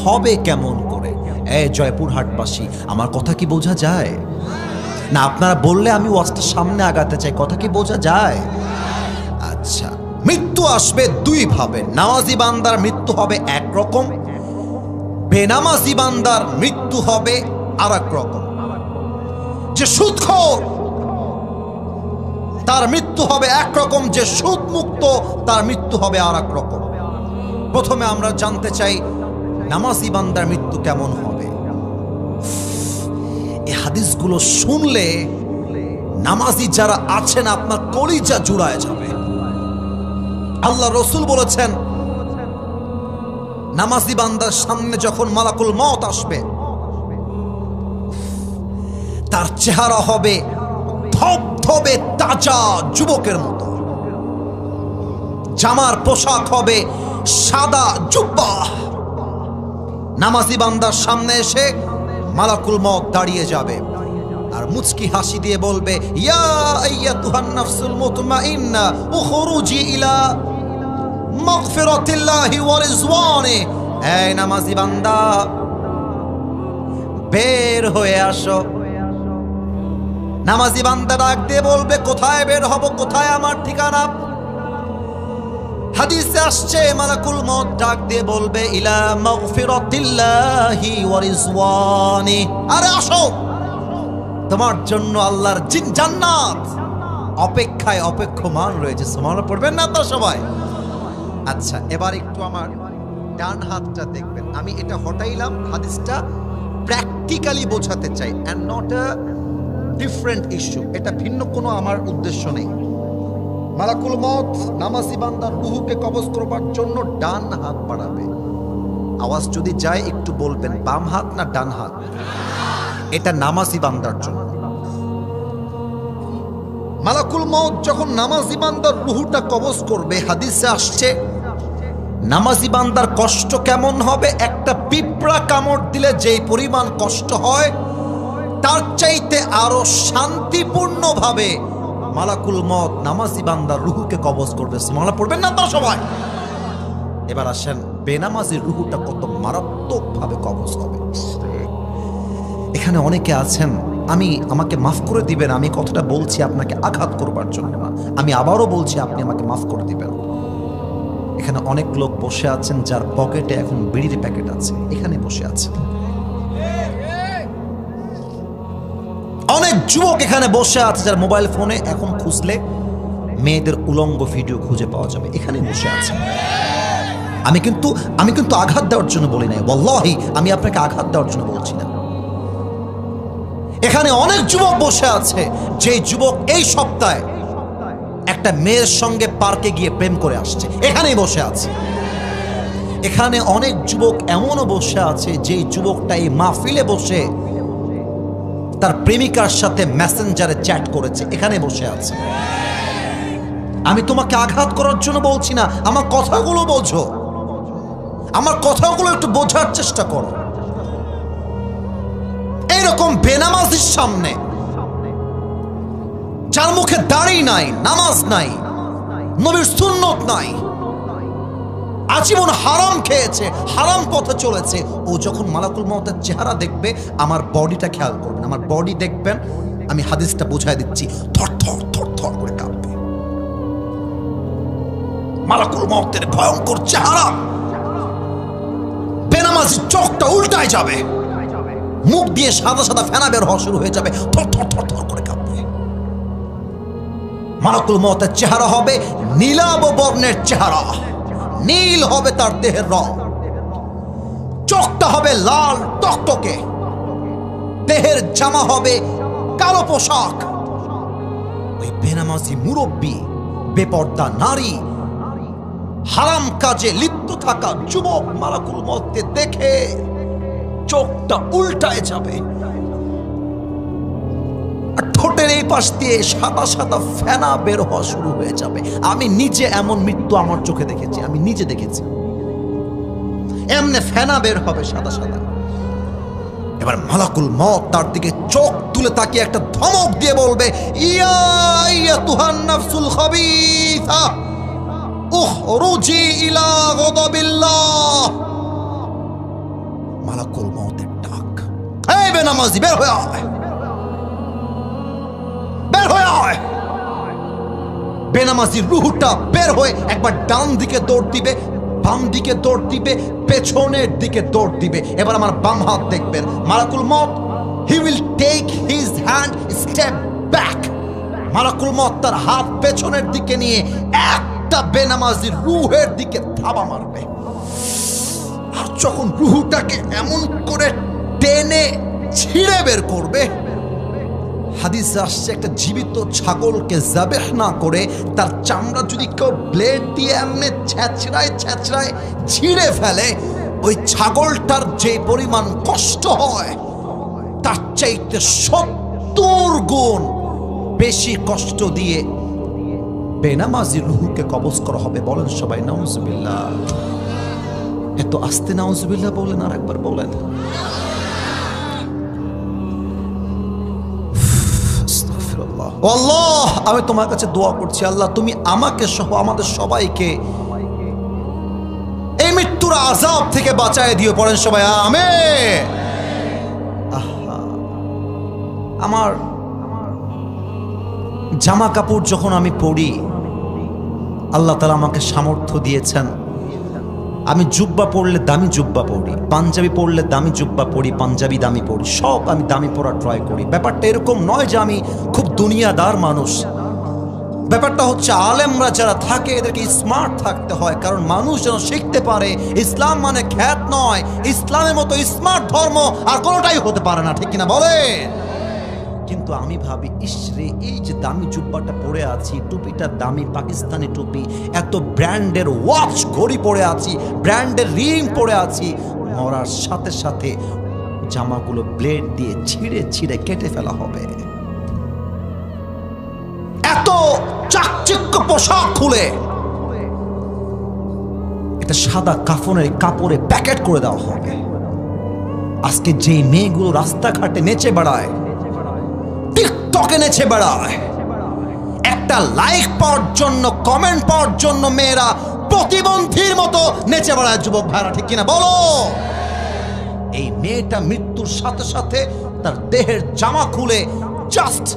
হবে কেমন করে। এই জয়পুরহাটবাসী, আমার কথা কি বোঝা যায় না? আপনারা বললে আমি ওয়াজটা সামনে আগাতে চাই, কথা কি বোঝা যায়? আচ্ছা, মৃত্যু আসবে দুই ভাবে। নামাজি বান্দার মৃত্যু হবে একরকম, বেনামাজি বান্দার মৃত্যু হবে আর এক রকম। যে সুদখোর তার মৃত্যু হবে একরকম, যে সুদ মুক্ত তার মৃত্যু হবে আর এক রকম। প্রথমে আমরা জানতে চাই নামাজি বান্দার মৃত্যু কেমন হবে। এই হাদিসগুলো শুনলে নামাজি যারা আছেন আপনার কলিজা জুড়ায় যাবে। আল্লাহ রসুল বলেছেন, নামাজি বান্দার সামনে যখন মালাকুল মওত আসবে, তার চেহারা হবে ধবধবে তাজা যুবকের মতো, জামার পোশাক হবে সাদা জুব্বা। নামাজি বান্দার সামনে এসে মালাকুল মওত দাঁড়িয়ে যাবে আর মুচকি হাসি দিয়ে বলবে, ইয়া আইয়াতুহান নাফসুল মুতমাইন্না উখরুজি ইলা মাগফিরাতিল্লাহি ওয়া রিজওয়ানি। এই নামাজি বান্দা, বের হয়ে আসো। নামাজি বান্দা ডাক দিয়ে বলবে, কোথায় বের হব, কোথায় আমার ঠিকানা? হাদিসে আসছে মালাকুল মওত ডাক দিয়ে বলবে, ইলা মাগফিরাতিল্লাহি ওয়া রিজওয়ানি। আরে আসো, তোমার জন্য আল্লাহর জান্নাত অপেক্ষায় অপেক্ষমান রয়েছে। সুবহানাল্লাহ পড়বেন না আপনারা সবাই? আচ্ছা, এবার একটু আমার ডান হাতটা দেখবেন। আমি এটা হটাইলাম, হাদিসটা প্র্যাকটিক্যালি বোঝাতে চাই, and not a different issue. এটা ভিন্ন কোনো আমার উদ্দেশ্য নেই। মালাকুল মওত নামাজি বান্দার রূহকে কবজ করবার জন্য ডান হাত বাড়াবে। আওয়াজ যদি যায় একটু বলবেন, বাম হাত না ডান হাত? এটা নামাজি বান্দার জন্য। মালাকুল মওত যখন নামাজি বান্দার রূহটা কবজ করবে, হাদিসে আসছে নামাজি বান্দার কষ্ট কেমন হবে। একটা পিঁপড়া কামড় দিলে যেই পরিমাণ কষ্ট হয়, তার চাইতে আরো শান্তিপূর্ণ ভাবে মালাকুল মওত নামাজি বান্দার রূহকে কবজ করবে। সুবহানাল্লাহ পড়বেন না আপনারা সবাই? এবার আসেন, বেনামাজির রূহটা কত মারাত্মক ভাবে কবজ হবে। এখানে অনেকে আছেন, আমাকে মাফ করে দিবেন, আমি কথাটা বলছি আপনাকে আঘাত করবার জন্য না, আমি আবারও বলছি, আপনি আমাকে মাফ করে দিবেন। এখানে অনেক লোক বসে আছেন যার পকেটে এখন বিড়ির প্যাকেট আছে, এখানে বসে আছে। অনেক যুবক এখানে বসে আছে যার মোবাইল ফোনে এখন খুঁজলে মেয়েদের উলঙ্গ ভিডিও খুঁজে পাওয়া যাবে, এখানে বসে আছে। আমি কিন্তু আঘাত দেওয়ার জন্য বলি নাই, ওয়াল্লাহি আমি আপনাকে আঘাত দেওয়ার জন্য বলছি না। এখানে অনেক যুবক বসে আছে, যে যুবক এই সপ্তাহে একটা মেয়ের সঙ্গে পার্কে গিয়ে প্রেম করে আসছে, এখানেই বসে আছে। এখানে অনেক যুবক এমনও বসে আছে, যে যুবকটা এই মাহফিলে বসে তার প্রেমিকার সাথে মেসেঞ্জারে চ্যাট করেছে, এখানে বসে আছে। আমি তোমাকে আঘাত করার জন্য বলছি না, আমার কথাগুলো বোঝো, আমার কথাগুলো একটু বোঝার চেষ্টা করো। এইরকম বেনামাজির সামনে, যার মুখে দাড়ি নাই, নামাজ নাই, নবীর সুন্নত নাই, আজীবন হারাম খেয়েছে, হারাম পথে চলেছে, ও যখন মালাকুল মউতের চেহারা দেখবে, আমার বডিটা খেয়াল করবেন, আমার বডি দেখবেন, আমি হাদিসটা বুঝাই দিচ্ছি, থর থর থর থর করে কাঁপবে। মালাকুল মউতের ভয়ঙ্কর চেহারা, বেনামাজি চোখটা উল্টায় যাবে, মুখ দিয়ে সাদা সাদা ফেনা বের হওয়া শুরু হয়ে যাবে, থর থর থর থর করে কাঁপবে। মালাকুল মউতের চেহারা হবে নীলাভ বর্ণের চেহারা, নীল হবে তার দেহের রং, চোখটা হবে লাল টকটকে, দেহের জামা হবে কালো পোশাক। ওই বেনামাজি মুরব্বী, বেপর্দা নারী, হারাম কাজে লিপ্ত থাকা যুবক মালাকুল মউতকে দেখে চোখটা উল্টায় যাবে, আর ঠোঁটের এই পাশ দিয়ে সাদা সাদা ফেনা বের হওয়া শুরু হয়ে যাবে। আমি নিজে এমন মৃত্যু আমার চোখে দেখেছি, আমি নিজে দেখেছি, এমনে ফেনা বের হবে সাদা সাদা। এবার মালাকুল মউত তার দিকে চোখ তুলে তাকিয়ে একটা ধমক দিয়ে বলবে, ইয়া আইয়াতুহান নাফসুল খাবিসা উখরুজি ইলা গাদাবিল্লাহ। মালাকুল মউতের ডাক, এই বেনামাজি বের হয়ে আয়, বের হয়ে আয়। বেনামাজির রূহটা বের হয়ে একবার ডান দিকে দৌড় দিবে, বাম দিকে দৌড় দিবে, পেছনের দিকে দৌড় দিবে। এবার আমার বাম হাত দেখবেন, মালাকুল মউত he will take his hand step back. মালাকুল মউত তার হাত পেছনের দিকে নিয়ে একটা বেনামাজির রূহের দিকে থাবা মারবে, আর যখন রূহটাকে এমন করে টেনে ছিঁড়ে বের করবে, হাদিসে আসছে একটা জীবিত ছাগলকে যাবেহ না করে তার চামড়া যদি কেউ ব্লেড দিয়ে এমনি ছ্যাঁচড়ায় ছ্যাঁচড়ায় ছিঁড়ে ফেলে, ওই ছাগলটার যে পরিমাণ কষ্ট হয় তার চাইতে 70 গুণ বেশি কষ্ট দিয়ে বেনামাজি রূহকে কবজ করা হবে। বলেন সবাই নাউজুবিল্লাহ। এত আস্তে নাউজুবিল্লাহ বলেন, আর একবার বলেন। আল্লাহ, আমি তোমার কাছে দোয়া করছি, আল্লাহ তুমি আমাকে সহ আমাদের সবাইকে এই মৃত্যুর আযাব থেকে বাঁচায় দিও। পড়েন সবাই আমিন। আমার জামা কাপড় যখন আমি পরি, আল্লাহ তাআলা আমাকে সামর্থ্য দিয়েছেন, আমি জুব্বা পরলে দামি জুব্বা পরি, পাঞ্জাবি পরলে দামি জুব্বা পরি, পাঞ্জাবি দামি পরি, সব আমি দামি পরা ট্রাই করি। ব্যাপারটা এরকম নয় যে আমি খুব দুনিয়াদার মানুষ, ব্যাপারটা হচ্ছে আলেমরা যারা থাকে এদেরকে স্মার্ট থাকতে হয়, কারণ মানুষ যেন শিখতে পারে ইসলাম মানে খ্যাত নয়, ইসলামের মতো স্মার্ট ধর্ম আর কোনোটাই হতে পারে না, ঠিক কিনা বলে? কিন্তু আমি ভাবি, ইসরে এই যে দামি জুব্বাটা পরে আছি, টুপিটা দামি পাকিস্তানি টুপি, এত ব্র্যান্ডের ওয়াচ ঘড়ি পরে আছি, ব্র্যান্ডের রিং পরে আছি, মরার সাথে সাথে জামাগুলো ব্লেড দিয়ে ছিঁড়ে ছিঁড়ে কেটে ফেলা হবে। এত চাকচিক্য পোশাক খুলে এটা সাদা কাফনের কাপড়ে প্যাকেট করে দেওয়া হবে। আজকে যে মেয়েগুলো রাস্তাঘাটে নেচে বেড়ায়, টিকটকে নেচে বেড়ায়, একটা লাইক পাওয়ার জন্য, কমেন্ট পাওয়ার জন্য মেয়েরা প্রতিবন্ধীর মতো নেচে বেড়ায়, যুবক ভাইরা, ঠিক কিনা বলো? এই মেয়েটা মৃত্যুর সাথে সাথে তার দেহের জামা খুলে জাস্ট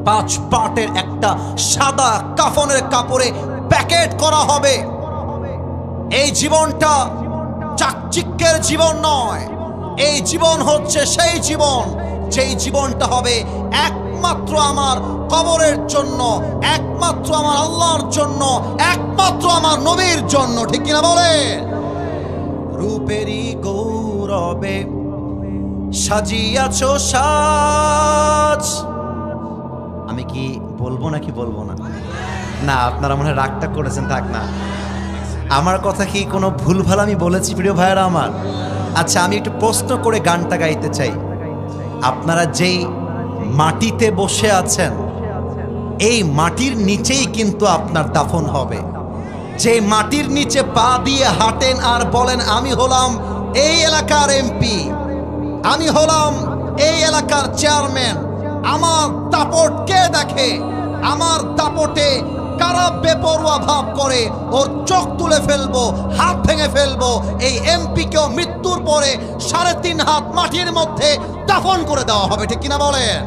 5 পার্টের একটা সাদা কাফনের কাপড়ে প্যাকেট করা হবে। এই জীবনটা চাকচিক্যের জীবন নয়, এই জীবন হচ্ছে সেই জীবন যেই জীবনটা হবে একমাত্র আমার কবরের জন্য, একমাত্র আমার আল্লাহর জন্য, একমাত্র আমার নবীর জন্য। ঠিক কিনা বলে? রূপেরই গৌরবে সাজিয়াছ সাজ। আমি কি বলবো নাকি বলবো না? না, আপনারা মনে হয় রাগটা করেছেন, থাক না। আমার কথা কি কোনো ভুলভাল আমি বলেছি প্রিয় ভাইয়েরা আমার? আচ্ছা, আমি একটু প্রশ্ন করে গানটা গাইতে চাই। আপনারা যেই মাটিতে বসে আছেন, এই মাটির নিচেই কিন্তু আপনার দাফন হবে। যে মাটির নিচে পা দিয়ে হাঁটেন আর বলেন আমি হলাম এই এলাকার এমপি, আমি হলাম এই এলাকার চেয়ারম্যান, আমার দাপট কে দেখে, আমার দাপটে কারা বেপরোয়া ভাব করে ওর চোখ তুলে ফেলবো, হাত ভেঙে ফেলবো, এই এমপিকেও মৃত্যুর পরে 3.5 হাত মাটির মধ্যে দাফন করে দেওয়া হবে। ঠিক কিনা বলেন?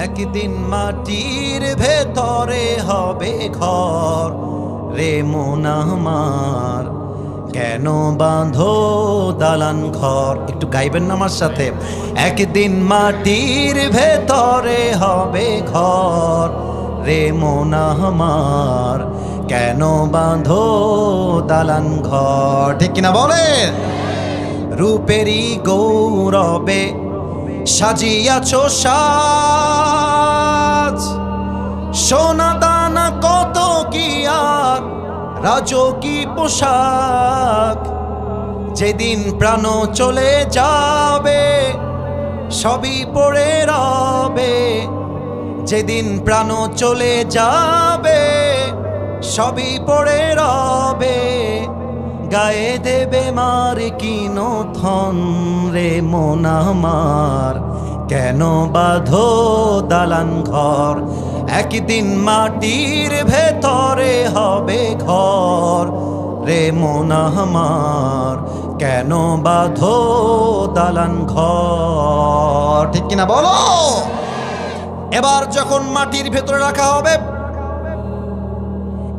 একদিন মাটির ভেতরে হবে ঘর রে মন আমার, কেন বাঁধো দালান ঘর। একটু গাইবেন না আমার সাথে? একদিন মাটির ভেতরে হবে ঘর রে মন আমার, কেন বাঁধো দালান ঘর। ঠিক কিনা বলেন? রূপেরই গৌরবে সাজিয়াছ সাজ, সোনা দানা কত কি আর রাজকী পোশাক, যেদিন প্রাণ চলে যাবে সবই পড়ে রবে, যেদিন প্রাণ চলে যাবে সবই পড়ে রবে, গায়ে দেবে মার কিনো থন রে মন আমার, কেন বাঁধো দালান ঘর। একদিন মাটির ভেতরে হবে ঘর রে মন আমার, কেন বাঁধো দালান ঘর। ঠিক কিনা বলো? এবার যখন মাটির ভেতরে রাখা হবে,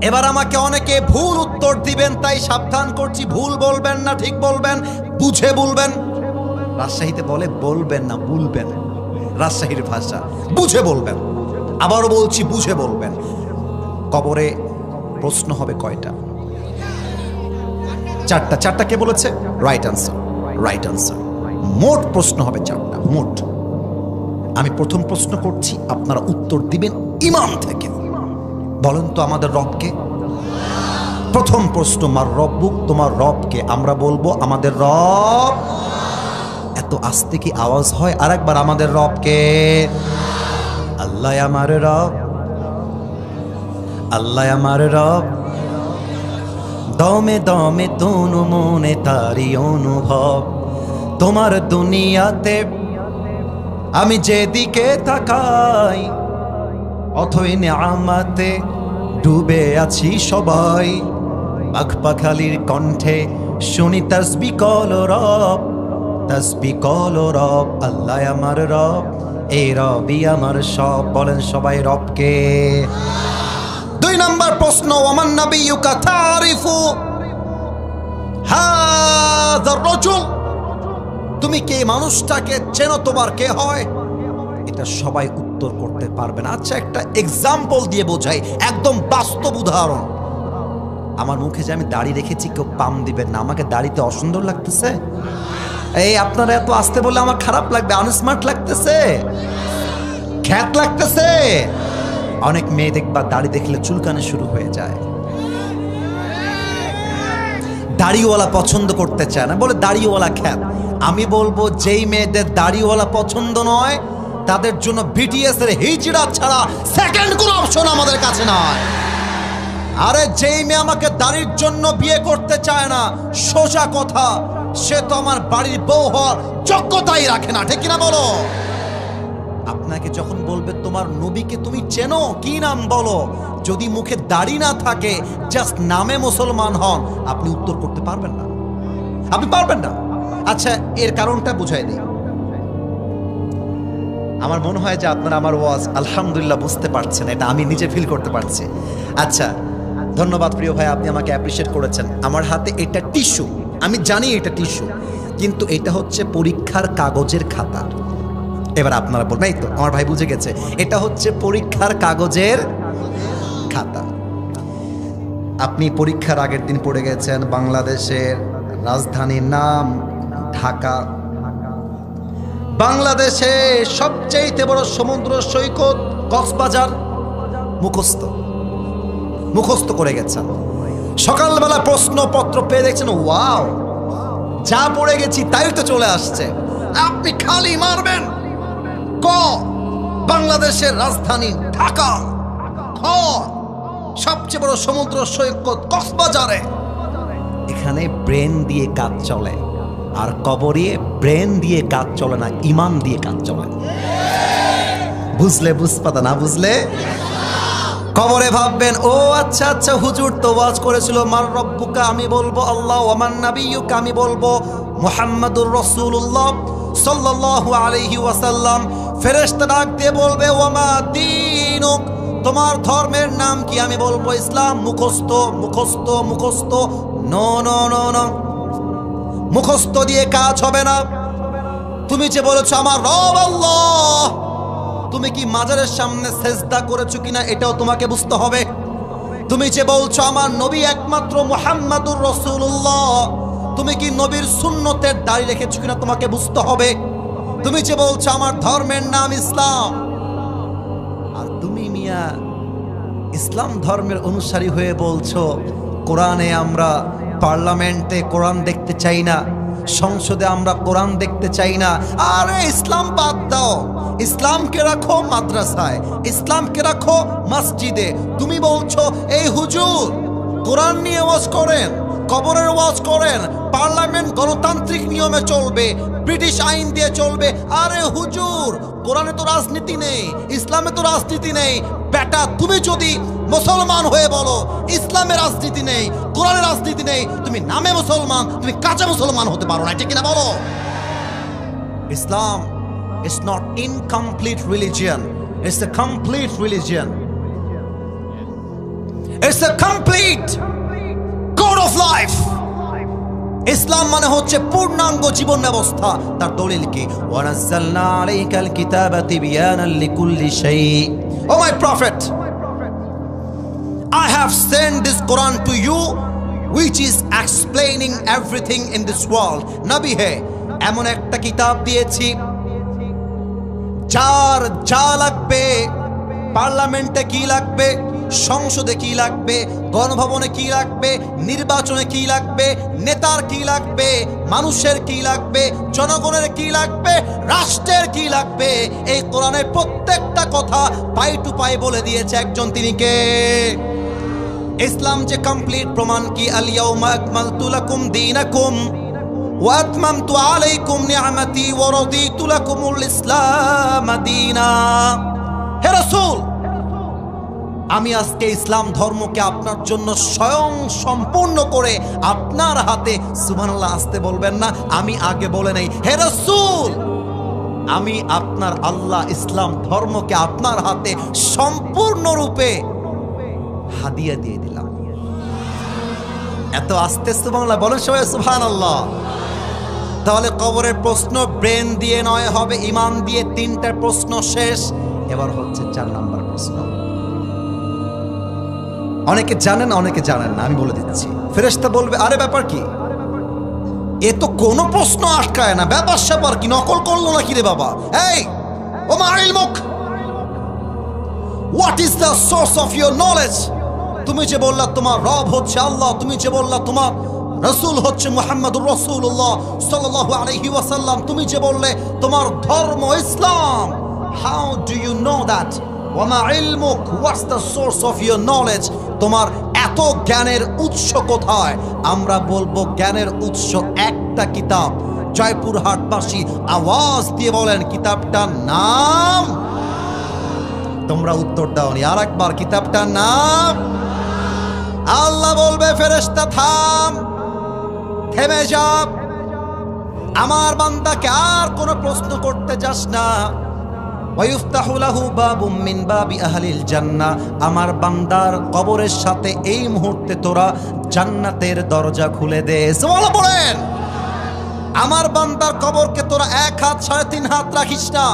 এবার আমাকে অনেকে ভুল উত্তর দিবেন, তাই সাবধান করছি, ভুল বলবেন না, ঠিক বলবেন, বুঝে বলবেন। রাজশাহীতে বলে বলবেন না, বলবেন, রাজশাহীর ভাষা, বুঝে বলবেন। আবারও বলছি, বুঝে বলবেন। কবরে প্রশ্ন হবে কয়টা? 4টা। 4টা কে বলেছে? Right answer, right answer. মোট প্রশ্ন হবে 4টা, মোট। আমি প্রথম প্রশ্ন করছি, আপনারা উত্তর দিবেন ইমান থেকে। বলেন তো আমাদের রবকে? প্রথম প্রশ্ন, মার রব্বুক, তোমার রবকে? আমরা বলবো আমাদের রব। এত আস্তে কি আওয়াজ হয়? আরেকবার, আমাদের রবকে? আল্লাহ আমার রব, আল্লাহ আমার রব, দমে দমে তনু মনে তারি অনুভব, তোমার দুনিয়াতে আমি যেদিকে তাকাই অথই নিয়ামতে ডুবে আছি সবাই, পাখপাখালির কণ্ঠে শুনি তাসবিহ কল রব, তাসবিহ কল রব। আল্লাহ আমার রব, এই রবই আমার সব। বলেন সবাই রবকে। 2 নম্বর প্রশ্ন, ওমান নাবিয়ুকা তারিফু হাযার রাজুল, তুমি কে মানুষটাকে চেনো, তোমার কে হয়? এটা সবাই উত্তর করতে পারবে না। আচ্ছা, একটা এক্সাম্পল দিয়ে বোঝাই, একদম বাস্তব উদাহরণ। আমার মুখে যে আমি দাড়ি রেখেছি, কেউ পাম দিবেন না। আমাকে দাড়িতে অসুন্দর লাগতেছে? এই আপনারা এত আসতে বললে আমার খারাপ লাগবে, আনস্মার্ট লাগতেছে, খ্যাত লাগতেছে। অনেক মেয়ে দেখবা দাড়ি দেখলে চুলকানো শুরু হয়ে যায়, দাড়িওয়ালা পছন্দ করতে চায় না, বলে দাড়িওয়ালা খ্যাত। আমি বলবো যেই মেয়েদের দাড়িওয়ালা পছন্দ নয়, তাদের জন্য বিটিএস এর হিজড়া ছাড়া সেকেন্ড কোনো অপশন আমাদের কাছে নয়। আরে যেই মেয়ে আমাকে দাড়ির জন্য বিয়ে করতে চায় না, সোজা কথা, সে তো আমার বাড়ির বউ হওয়ার যোগ্যতাই রাখে না। ঠিক কিনা বলো? আপনাকে যখন বলবে তোমার নবীকে তুমি চেনো, কি নাম বলো, যদি মুখে দাড়ি না থাকে, জাস্ট নামে মুসলমান হন, আপনি উত্তর করতে পারবেন না, আপনি পারবেন না। আচ্ছা, এর কারণটা বুঝাই দিই। আমার মনে হয় যে আপনারা আমার ওয়াজ আলহামদুলিল্লাহ বুঝতে পারছেন, এটা আমি নিজে ফিল করতে পারছি। আচ্ছা, ধন্যবাদ প্রিয় ভাই, আপনি আমাকে অ্যাপ্রিশিয়েট করেছেন। আমার হাতে এটা টিস্যু, আমি জানি এটা টিস্যু, কিন্তু এটা হচ্ছে পরীক্ষার কাগজের খাতা। এবার আপনারা বলবেন এই তো আমার ভাই বুঝে গেছে, এটা হচ্ছে পরীক্ষার কাগজের খাতা। আপনি পরীক্ষার আগের দিন পড়ে গেছেন বাংলাদেশের রাজধানীর নাম ঢাকা, বাংলাদেশে সবচেয়ে বড় সমুদ্র সৈকত কক্সবাজার, মুখস্থ করে গেছেন। সকালবেলা প্রশ্নপত্র পেয়ে দেখছেন ওয়াও, যা পড়ে গেছি তাই তো চলে আসছে। আপনি খালি মারবেন ক বাংলাদেশের রাজধানী ঢাকা, খ সবচেয়ে বড় সমুদ্র সৈকত কক্সবাজারে। এখানে ব্রেন দিয়ে কাজ চলে, আর কবরে ব্রেন দিয়ে কাজ চলে না, ইমান দিয়ে কাজ চলে। বুঝলে বুঝপাতা, না বুঝলে কবরে ভাববেন ও আচ্ছা আচ্ছা হুজুর তো ওয়াজ করেছিল মার রব্বুকা, আমি বলবো আল্লাহ, ওয়ামান নাবিয়্যুকা আমি বলবো মুহাম্মাদুর রাসূলুল্লাহ সাল্লাল্লাহু আলাইহি ওয়াসাল্লাম। ফেরেশতা ডাক দিয়ে বলবে ওয়ামা দীনুক, তোমার ধর্মের নাম কি? আমি বলবো ইসলাম। মুখস্থ। নো নো নো নো, মুখস্থ দিয়ে কাজ হবে না। তুমি যে বলেছো আমার রব আল্লাহ, তুমি কি মাজারের সামনে সেজদা করেছো কিনা এটাও তোমাকে বুঝতে হবে। তুমি যে বলছো আমার নবী একমাত্র মুহাম্মাদুর রাসূলুল্লাহ, তুমি কি নবীর সুন্নতের দাড়ি রেখেছো কিনা তোমাকে বুঝতে হবে। তুমি যে বলছো আমার ধর্মের নাম ইসলাম, আর তুমি মিয়া ইসলাম ধর্মের অনুসারী হয়ে বলছো কোরআনে আমরা পার্লামেন্টে কোরআন দেখতে চাই না, সংসদে আমরা কোরআন দেখতে চাই না। আরে ইসলাম বাদ দাও, ইসলামকে রাখো মাদ্রাসায়, ইসলামকে রাখো মসজিদে। তুমি বলছো এই হুজুর কোরআন নিয়ে ওয়াজ করেন, কবরের ওয়াজ করেন, পার্লামেন্ট গণতান্ত্রিক নিয়মে চলবে, ব্রিটিশ আইন দিয়ে চলবে। আরে হুজুর কোরআনে তো রাজনীতি নেই, ইসলামে তো রাজনীতি নেই। বেটা তুমি যদি মুসলমান হয়ে বলো ইসলামে রাজনীতি নেই, কোরআনে রাজনীতি নেই, তুমি নামে মুসলমান, তুমি কাঁচা মুসলমান হতে পারো না, ঠিক কিনা বলো? ইসলাম is not incomplete religion, it's a complete religion, it's a complete code of life. ইসলাম মানে হচ্ছে পূর্ণাঙ্গ জীবন ব্যবস্থা। তার দলিল কি? ওয়ানাজ্জালনা আলাইকাল কিতাবা তিবয়ানাল লিকুল্লি শাই। O my prophet, I have sent this Quran to you which is explaining everything in this world. নবী হে, এমন একটা কিতাব দিয়েছি যার যা লাগবে, পার্লামেন্টে কি লাগবে, সংসদে কি লাগবে, গণভবনে কি লাগবে, নির্বাচনে কি লাগবে, নেতার কি লাগবে, মানুষের কি লাগবে, জনগণের কি লাগবে, রাষ্ট্রের কি লাগবে, এই কোরআনের প্রত্যেকটা কথা পাই টু পাই বলে দিয়েছে একজন, তিনি কে? ইসলাম যে কমপ্লিট প্রমাণ কি? আল ইয়াউমা আকমালতু লাকুম দীনাকুম ওয়া আতমামতু আলাইকুম নি'মাতি ওয়া রাদিতু লাকুমুল ইসলাম দীনা। হে রাসূল, আমি আজকে ইসলাম ধর্মকে আপনার জন্য স্বয়ং সম্পূর্ণ করে আপনার হাতে, সুবহানাল্লাহ আসতে বলবেন না, আমি আগে বলে নেই, হে রাসূল আমি আপনার আল্লাহ ইসলাম ধর্মকে আপনার হাতে সম্পূর্ণরূপে হাদিয়া দিয়ে দিলাম। এত আস্তে সুবহানাল্লাহ বলেন সবাই সুবহানাল্লাহ। তাহলে কবরের প্রশ্ন ব্রেন দিয়ে নয়, হবে ইমান দিয়ে। তিনটা প্রশ্ন শেষ, এবার হচ্ছে 4 নাম্বার প্রশ্ন। অনেকে জানেন অনেকে জানেন না, আমি বলে দিচ্ছি। ফেরেশতা বলবে আরে ব্যাপার কি, এ তো কোনো প্রশ্ন আটকায় না, ব্যাপার স্যাপার কি, নকল করলো নাকি রে বাবা? এই ওমা ইলমুক, what is the source of your knowledge? তুমি যে বললা তোমার রব হচ্ছে আল্লাহ, তুমি যে বললা তোমার রাসূল হচ্ছে মুহাম্মাদুর রাসূলুল্লাহ সাল্লাল্লাহু আলাইহি ওয়াসাল্লাম, তুমি যে বললে তোমার ধর্ম ইসলাম, how do you know that? ওয়ামা ইলমুক, what's the source of your knowledge? তোমার এত জ্ঞানের উৎস কোথায়? আমরা বলবো জ্ঞানের উৎস একটা কিতাব। জয়পুরহাটবাসী আওয়াজ দিয়ে বলেন কিতাবটার নাম। তোমরা উত্তর দাওনি, আর একবার কিতাবটার নাম। আল্লাহ বলবে ফেরেশতা থাম, থেমে যা, আমার বান্দাকে আর কোনো প্রশ্ন করতে যাস না। ওয়ায়ুফতাহু লাহু বাবুম মিন বাবি আহলিল জান্নাহ, আমার বান্দার কবরের সাথে এই মুহূর্তে তোরা জান্নাতের দরজা খুলে দে। সুবহানাল্লাহ বলেন। আমার বান্দার কবরকে তোরা 1 হাত 3.5 হাত রাখিস না,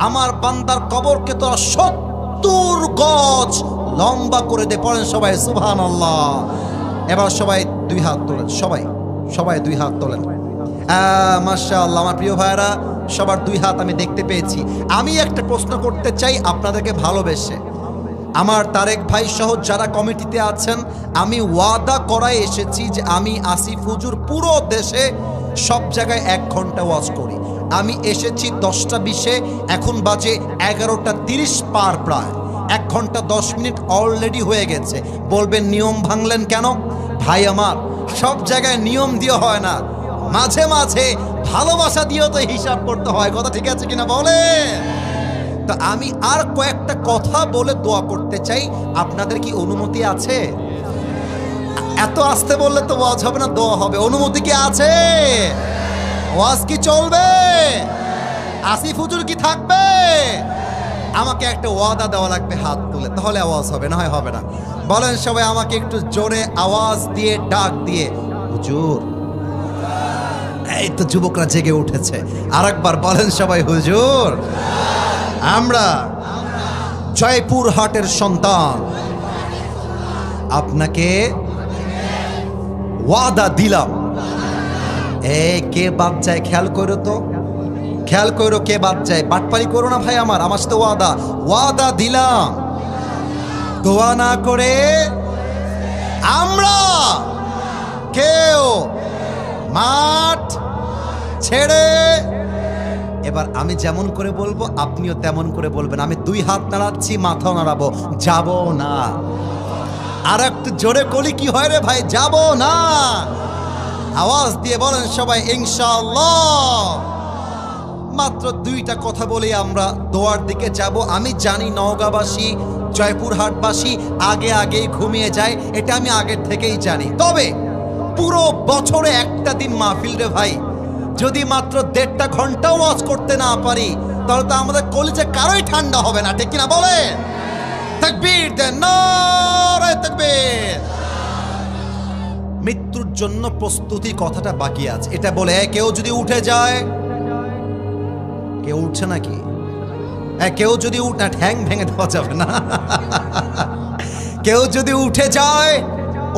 আমার বান্দার কবরকে তোরা 70 গজ লম্বা করে দে। পড়েন সবাই সুবহানাল্লাহ। এবার সবাই 2 হাত তোলেন, সবাই 2 হাত তোলেন। মাশাআল্লাহ, আমার প্রিয় ভাইরা সবার 2 হাত আমি দেখতে পেয়েছি। আমি একটা প্রশ্ন করতে চাই আপনাদেরকে ভালোবেসে। আমার তারেক ভাই সহ যারা কমিটিতে আছেন, আমি ওয়াদা করায় এসেছি যে আমি আসিফ হুজুর পুরো দেশে সব জায়গায় 1 ঘন্টা ওয়াজ করি। আমি এসেছি 10টা 20-এ, এখন বাজে 11টা 30 পার, প্রায় 1 ঘন্টা 10 মিনিট অলরেডি হয়ে গেছে। বলবেন নিয়ম ভাঙলেন কেন? ভাই আমার, সব জায়গায় নিয়ম দিয়ে হয় না, মাঝে মাঝে ভালোবাসা দিয়েও তো হিসাব করতে হয়। কথা ঠিক আছে কিনা বলে? তো আমি আর কয়েকটা কথা বলে দোয়া করতে চাই। আপনাদের কি অনুমতি আছে? এত আসতে বললে তো ওয়াজ হবে না, দোয়া হবে। অনুমতি কি আছে? ওয়াজ কি চলবে? আসিফ হুজুর কি থাকবে? আমাকে একটা ওয়াদা দেওয়া লাগবে হাত তুলে, তাহলে আওয়াজ হবে, না হয় হবে না। বলেন সবাই আমাকে একটু জোরে আওয়াজ দিয়ে ডাক দিয়ে, হুজুর। এই তো যুবকরা জেগে উঠেছে। আরেকবার বলেন সবাই, হুজুর। আমরা জয়পুরহাটের সন্তান, আপনাকে ওয়াদা দিলাম। কে বাদ যায় খেয়াল করো তো, খেয়াল করো কে বাদ যায়। বাটপারি করো না ভাই আমার সাথে ওয়াদা দিলাম। দোয়া না করে আমরা কেউ মাঠ ছেড়ে, এবার আমি যেমন করে বলবো আপনিও তেমন করে বলবেন। আমি 2 হাত নাড়াচ্ছি, মাথাও নাড়াবো, যাব না। আর একটু জোরে কলি কি হয় রে ভাই, যাব না। আওয়াজ দিয়ে বলেন সবাই ইনশাআল্লাহ। মাত্র 2টা কথা বলে আমরা দোয়ার দিকে যাব। আমি জানি নওগাঁবাসী, জয়পুরহাটবাসী আগেই ঘুমিয়ে যায়, এটা আমি আগের থেকেই জানি। তবে পুরো বছরে একটা দিন মাহফিল রে ভাই, যদি মাত্র 1.5 ঘন্টা ওয়াজ করতে না পারি, তাহলে তো আমাদের কলিজে কারোই ঠান্ডা হবে না। ঠিক কিনা বলে? তাকবীর দেন, নারে তাকবীর। মৃত্যুর জন্য প্রস্তুতি কথাটা বাকি আছে, এটা বলে কেউ যদি উঠে যায়, কেউ উঠছে নাকি? কেউ যদি না, ঠ্যাং ভেঙে দেওয়া যাবে না। কেউ যদি উঠে যায়,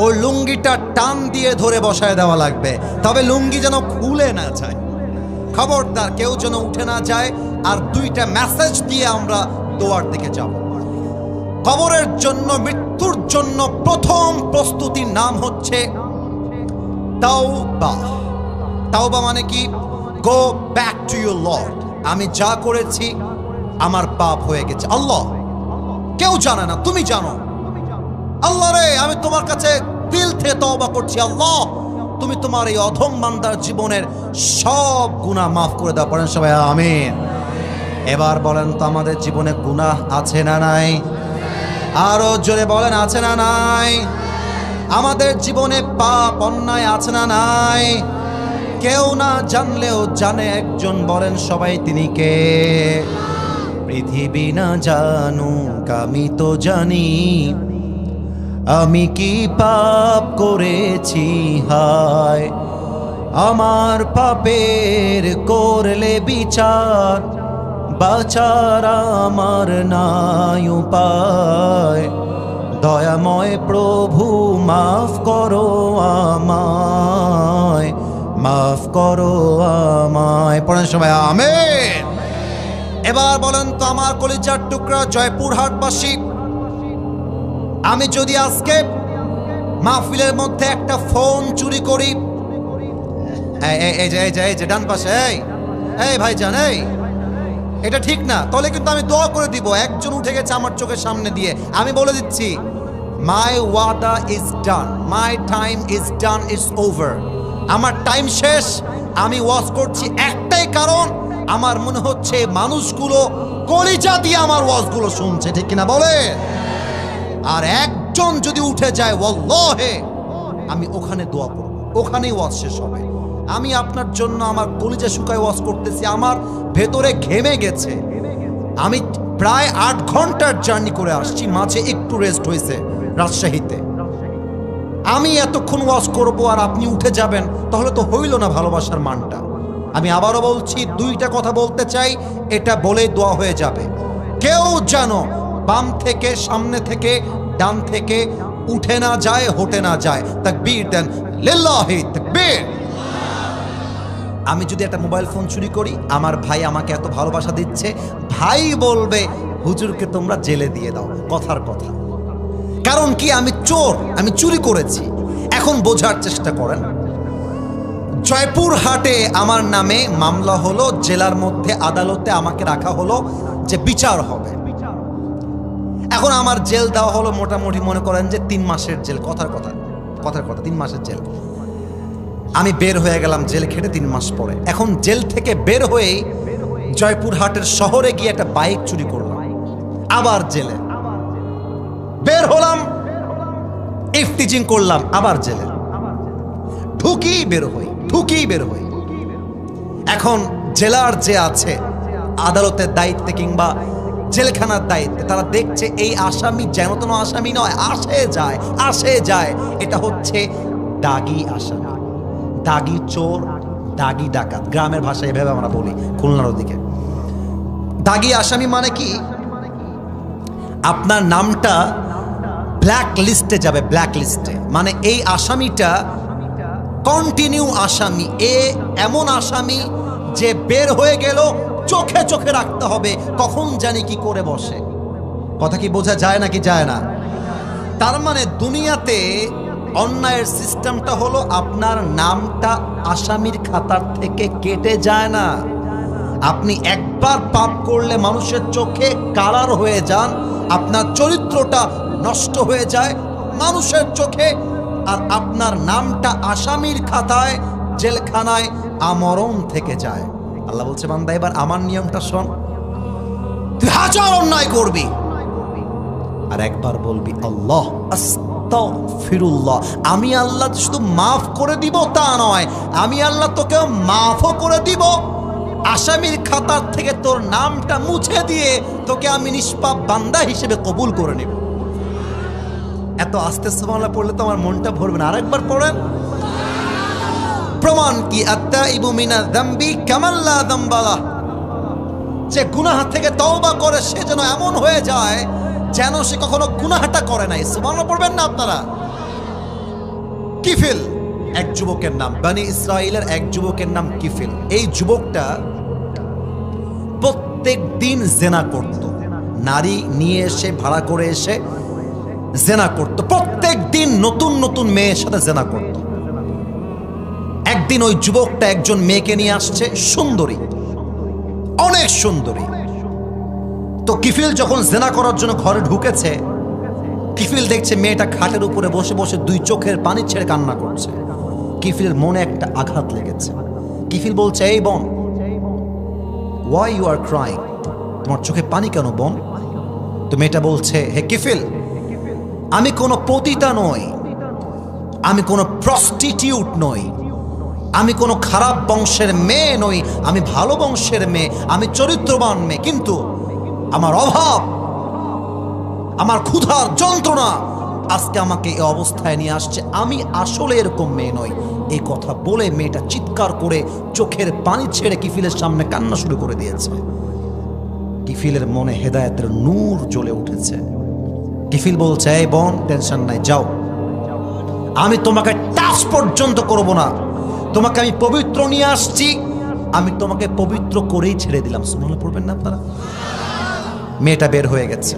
ও লুঙ্গিটা টান দিয়ে ধরে বসায় দেওয়া লাগবে, তবে লুঙ্গি যেন খুলে না যায়। খবরদার কেউ যেন উঠে না যায়। আর 2টা মেসেজ দিয়ে আমরা দোয়ার দিকে যাব। কবরের জন্য, মৃত্যুর জন্য প্রথম প্রস্তুতির নাম হচ্ছে তাওবা। তাওবা মানে কি? Go back to your Lord. আমি যা করেছি আমার পাপ হয়ে গেছে, আল্লাহ কেউ জানে না, তুমি জানো। আল্লাহ রে, আমি তোমার কাছে দিল থেকে তওবা করছি, আল্লাহ তুমি তোমার এই অধম বান্দার জীবনের সব গুনাহ মাফ করে দাও। পড়েন সবাই আমিন। এবার বলেন তো, আমাদের জীবনে গুনাহ আছে না নাই? আরো জোরে বলেন, আছে না নাই? আমাদের জীবনে পাপ অন্যায় আছে না নাই? কেউ না জানলেও জানে একজন, বলেন সবাই তিনি কে? পৃথিবী না জানুক আমি তো জানি, আমি কি পাপ করেছি হায়। আমার পাপের করলে বিচার, বাঁচার আমার নাই উপায়। দয়াময় প্রভু মাফ করো আমায়, মাফ করো আমায়। পড়েন সবাই আমিন। এবার বলেন তো, আমার কলিজার টুকরা জয়পুরহাটবাসী, আমি যদি আজকে মাহফিলের মধ্যে একটা ফোন চুরি করি, এই যে ডান পাশে, এই ভাইজান, এটা ঠিক না, তাহলে কিন্তু আমি দোয়া করে দিব। একজন উঠে গেছে আমার চোখের সামনে দিয়ে, আমি বলে দিচ্ছি, মাই ওয়াদা is done, my time is done, it's over. আমার টাইম শেষ। আমি ওয়াজ করছি একটাই কারণ, আমার মনে হচ্ছে মানুষগুলো কলিজা দিয়ে আমার ওয়াজগুলো শুনছে। ঠিক কিনা বলে? আর একজন যদি উঠে যায়, ওয়াল্লাহে আমি ওখানে দোয়া করব, ওখানেই ওয়াজ শেষ হবে। আমি আপনার জন্য আমার কলিজা শুকায় ওয়াজ করতেছি, আমার ভেতরে ঘেমে গেছে। আমি প্রায় 8 ঘন্টার জার্নি করে আসছি, মাঝে একটু রেস্ট হয়েছে রাজশাহীতে। আমি এতক্ষণ ওয়াজ করব আর আপনি উঠে যাবেন, তাহলে তো হইল না ভালোবাসার মানটা। আমি আবারও বলছি, দুইটা কথা বলতে চাই, এটা বলেই দোয়া হয়ে যাবে। কেউ যেন বাম থেকে, সামনে থেকে, ডান থেকে উঠে না যায়, হটে না যায়। তাকবীর দেন, লিল্লাহি তাকবীর। আমি যদি একটা মোবাইল ফোন চুরি করি, আমার ভাই আমাকে এত ভালোবাসা দিচ্ছে, ভাই বলবে হুজুরকে তোমরা জেলে দিয়ে দাও। কথার কথা। কারণ কি? আমি চোর, আমি চুরি করেছি। এখন বোঝার চেষ্টা করেন, জয়পুরহাটে আমার নামে মামলা হলো, জেলার মধ্যে আদালতে আমাকে রাখা হলো যে বিচার হবে। এখন আমার জেল দেওয়া হলো মোটামুটি মনে করেন যে 3 মাসের জেল। কথার কথা 3 মাসের জেল। আমি বের হয়ে গেলাম জেল খেটে 3 মাস পরে। এখন জেল থেকে বের হয়েই জয়পুরহাটের শহরে গিয়ে একটা বাইক চুরি করলাম, আবার জেলে। বের হলাম, ইফটিজিং করলাম, আবার জেলে। ঢুকি বের হই, ঢুকি বের হই। এখন জেলার যে আছে আদালতের দায়িত্বে কিংবা জেলখানার দায়িত্বে, তারা দেখছে এই আসামি যেন তেন আসামি নয়, আসে যায়। এটা হচ্ছে দাগি আসামি, দাগি চোর, দাগি ডাকাত। গ্রামের ভাষায় এভাবে আমরা বলি খুলনার ওদিকে। দাগি আসামি মানে কি? আপনার নামটা ব্ল্যাক লিস্টে যাবে, ব্ল্যাক লিস্টে। মানে এই আসামিটা কন্টিনিউ আসামি, এমন আসামি যে বের হয়ে গেল চোখে চোখে রাখতে হবে, কখন জানি কি করে বসে। কথা কি বোঝা যায় নাকি যায় না? তার মানে দুনিয়াতে অন্যায়ের সিস্টেমটা হলো আপনার নামটা আসামির খাতার থেকে কেটে যায় না। আপনি একবার পাপ করলে মানুষের চোখে কালার হয়ে যান, আপনার চরিত্রটা নষ্ট হয়ে যায় মানুষের চোখে, আর আপনার নামটা আসামির খাতায়, জেলখানায় আমরণ থেকে যায়। আল্লাহ বলছে, বান্দা এবার আমার নিয়মটা শোন, তুই 1000 অন্যায় করবি আর একবার বলবি আল্লাহ আস্তাগফিরুল্লাহ। আমি আল্লাহ শুধু মাফ করে দিব তা নয়, আমি আল্লাহ তোকে মাফও করে দিব, আসামির খাতার থেকে তোর নামটা মুছে দিয়ে তোকে আমি নিষ্পাপ বান্দা হিসেবে কবুল করে নেব। এত আস্তে সুবহানাল্লাহ পড়লে তো আমার মনটা ভরবে না। আরেকবার পড়েন। প্রমাণ কি? আত্তাইবু মিনা যামবি কামান লা যামবা লাহ। যে গুনাহ থেকে তওবা করে সে যেন এমন হয়ে যায় যেন সে কখনো গুনাহটা করে নাই। সুবহানাল্লাহ পড়বেন না আপনারা? কিফিল এক যুবকের নাম, বনি ইসরাইলের এক যুবকের নাম কিফিল। এই যুবকটা প্রত্যেক দিন জেনা করত, নারী নিয়ে এসে ভাড়া করে এসে জেনা করত। প্রত্যেক দিন নতুন নতুন মেয়ের সাথে জেনা করত। একদিন ওই যুবকটা একজন মেয়েকে নিয়ে আসছে, সুন্দরী, অনেক সুন্দরী। তো কিফিল যখন জেনা করার জন্য ঘরে ঢুকেছে, কিফিল দেখছে মেয়েটা খাটের উপরে বসে বসে 2 চোখের পানি ছেড়ে কান্না করছে। কিফিলের মনে একটা আঘাত লেগেছে। কিফিল বলছে, এই বোন, why you are crying? তোমার চোখে পানি কেন বোন? তো মেয়েটা বলছে, হে কিফিল, আমি কোনো পতিতা নই, আমি কোনো প্রস্টিটিউট নই, আমি কোনো খারাপ বংশের মেয়ে নই, আমি ভালো বংশের মেয়ে, আমি চরিত্রবান মেয়ে, কিন্তু আমার অভাব, আমার ক্ষুধার যন্ত্রণা আজকে আমাকে এই অবস্থায় নিয়ে আসছে, আমি আসলে এরকম মেয়ে নই। এই কথা বলে মেয়েটা চিৎকার করে চোখের পানি ছেড়ে কিফিলের সামনে কান্না শুরু করে দিয়েছে। কিফিলের মনে হেদায়েতের নূর জ্বলে উঠেছে। কিফিল বলছে, এই বোন, টেনশন নাই, যাও, আমি তোমাকে টাচ পর্যন্ত করব না, তোমাকে আমি পবিত্র নিয়ে আসছি, আমি তোমাকে পবিত্র করেই ছেড়ে দিলাম। সুবহানাল্লাহ পড়বেন না আপনারা? মেয়েটা বের হয়ে গেছে,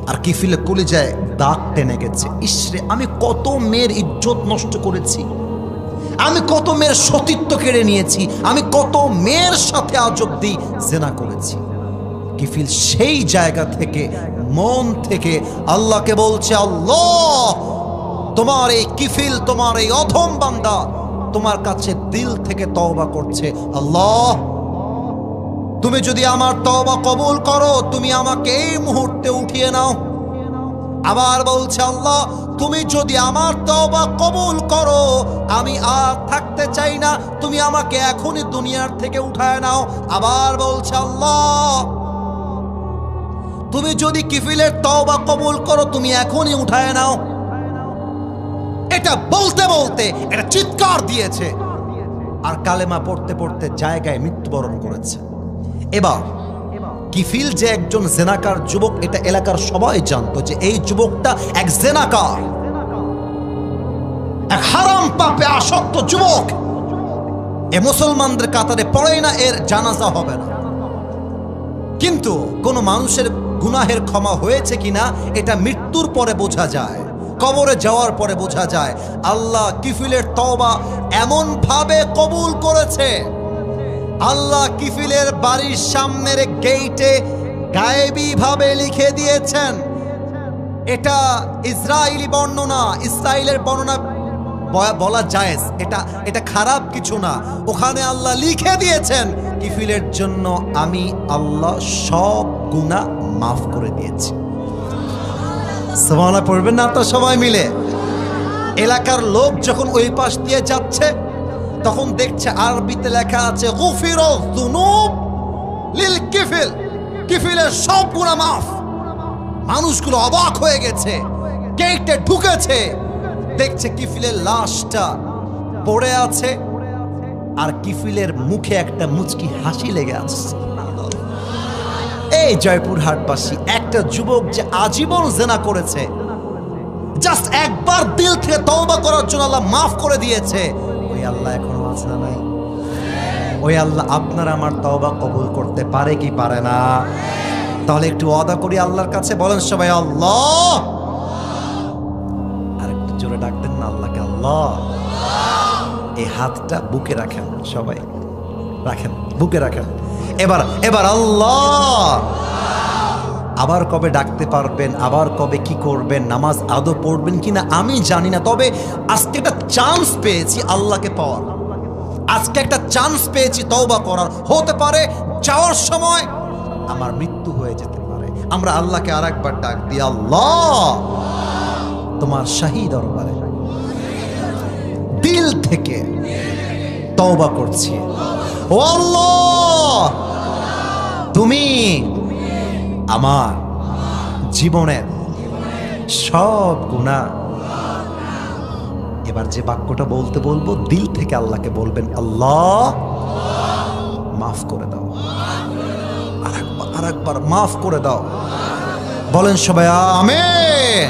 আর কিফিলের কলিজায় দাগ টেনে গেছে। ইসরে, আমি কত মেয়ের ইজ্জত নষ্ট করেছি, আমি কত মেয়ের সতীত্ব কেড়ে নিয়েছি, আমি কত মেয়ের সাথে আজ অব্দি জেনা করেছি। কিফিল সেই জায়গা থেকে, মন থেকে আল্লাহকে বলছে, আল্লাহ, তোমার এই কিফিল, তোমার এই অধম বান্দা তোমার কাছে দিল থেকে তওবা করছে। আল্লাহ, তুমি যদি আমার তওবা কবুল করো, তুমি আমাকে এই মুহূর্তে উঠিয়ে নাও। আবার বলছে, আল্লাহ, তুমি যদি আমার তওবা কবুল করো, আমি আর থাকতে চাই না, তুমি আমাকে এখনই দুনিয়ার থেকে উঠায় নাও। আবার বলছে, আল্লাহ, তুমি যদি কিফিলের তওবা কবুল করো, তুমি এখনই উঠায় নাও। এটা বলতে বলতে এটা চিৎকার দিয়েছে। আর কালেমা পড়তে পড়তে জায়গায় মৃত্যুবরণ করেছে। এবার কিফিল যে একজন জেনাকার যুবক, এটা এলাকার সবাই জানতো যে এই যুবকটা এক জেনাকার, এক হারাম পাপে আসক্ত যুবক। এ মুসলমানদের কাতারে পড়েই না, এর জানাজা হবে না। কিন্তু কোন মানুষের গুনাহের ক্ষমা হয়েছে কিনা এটা মৃত্যুর পরে বোঝা যায়, কবরে যাওয়ার পরে বোঝা যায়। আল্লাহ কিফিলের তওবা এমন ভাবে কবুল করেছে, আল্লাহ কিফিলের বাড়ির সামনের গেইটে গায়েবী ভাবে লিখে দিয়েছেন। এটা ইসরায়েলি বর্ণনা, ইসরায়েলের বর্ণনা বলা জায়েজ, এটা খারাপ কিছু না। ওখানে আল্লাহ লিখে দিয়েছেন কিফিলের জন্য আমি আল্লাহ সব গুনাহ মাফ করে দিয়েছি। সুবহানাল্লাহ পড়বেন না তো সবাই মিলে? এলাকার লোক যখন ওই পাশ দিয়ে যাচ্ছে তখন দেখছে আরবিতে লেখা আছে গুফিরুয যুনুব লিল কিফিল, কিফিলের সব গুনাহ মাফ। মানুষগুলো অবাক হয়ে গেছে, গেটে ঢুকেছে, দেখছে কিফিলের লাশটা পড়ে আছে আর কিফিলের মুখে একটা মুচকি হাসি লেগে আছে। এই জয়পুরহাটবাসী, একটা যুবক যে আজীবন জিনা করেছে, জাস্ট একবার দিল থেকে তওবা করার জন্য আল্লাহ মাফ করে দিয়েছে। ওই আল্লাহ এখনো আছে না নাই? ওই আল্লাহ আপনার আমার তওবা কবুল করতে পারে কি পারে না? তাহলে একটু ওয়াদা করি আল্লাহর কাছে, বলেন সবাই আল্লাহ। আর একটু জোরে ডাক দেন না আল্লাহকে, আল্লাহ। এই হাতটা বুকে রাখেন, সবাই রাখেন, বুকে রাখেন। এবার আল্লাহ। আবার কবে ডাকতে পারবেন, আবার কবে কি করবেন, নামাজ আদৌ পড়বেন কিনা আমি জানি না, তবে আজকে একটা চান্স পেয়েছি আল্লাহকে পাওয়ার, আজকে একটা চান্স পেয়েছি তওবা করার। হতে পারে যাওয়ার সময় আমার মৃত্যু হয়ে যেতে পারে। আমরা আল্লাহকে আর একবার ডাক দিই, আল্লাহ তোমার শাহী দরবারে দিল থেকে তওবা করছি। ও আল্লাহ, তুমি আমার জীবনের সব গুনাহ, এবার যে বাক্যটা বলবো দিল থেকে আল্লাহকে বলবেন, আল্লাহ মাফ করে দাও, আরেকবার মাফ করে দাও। বলেন সবাই আমিন।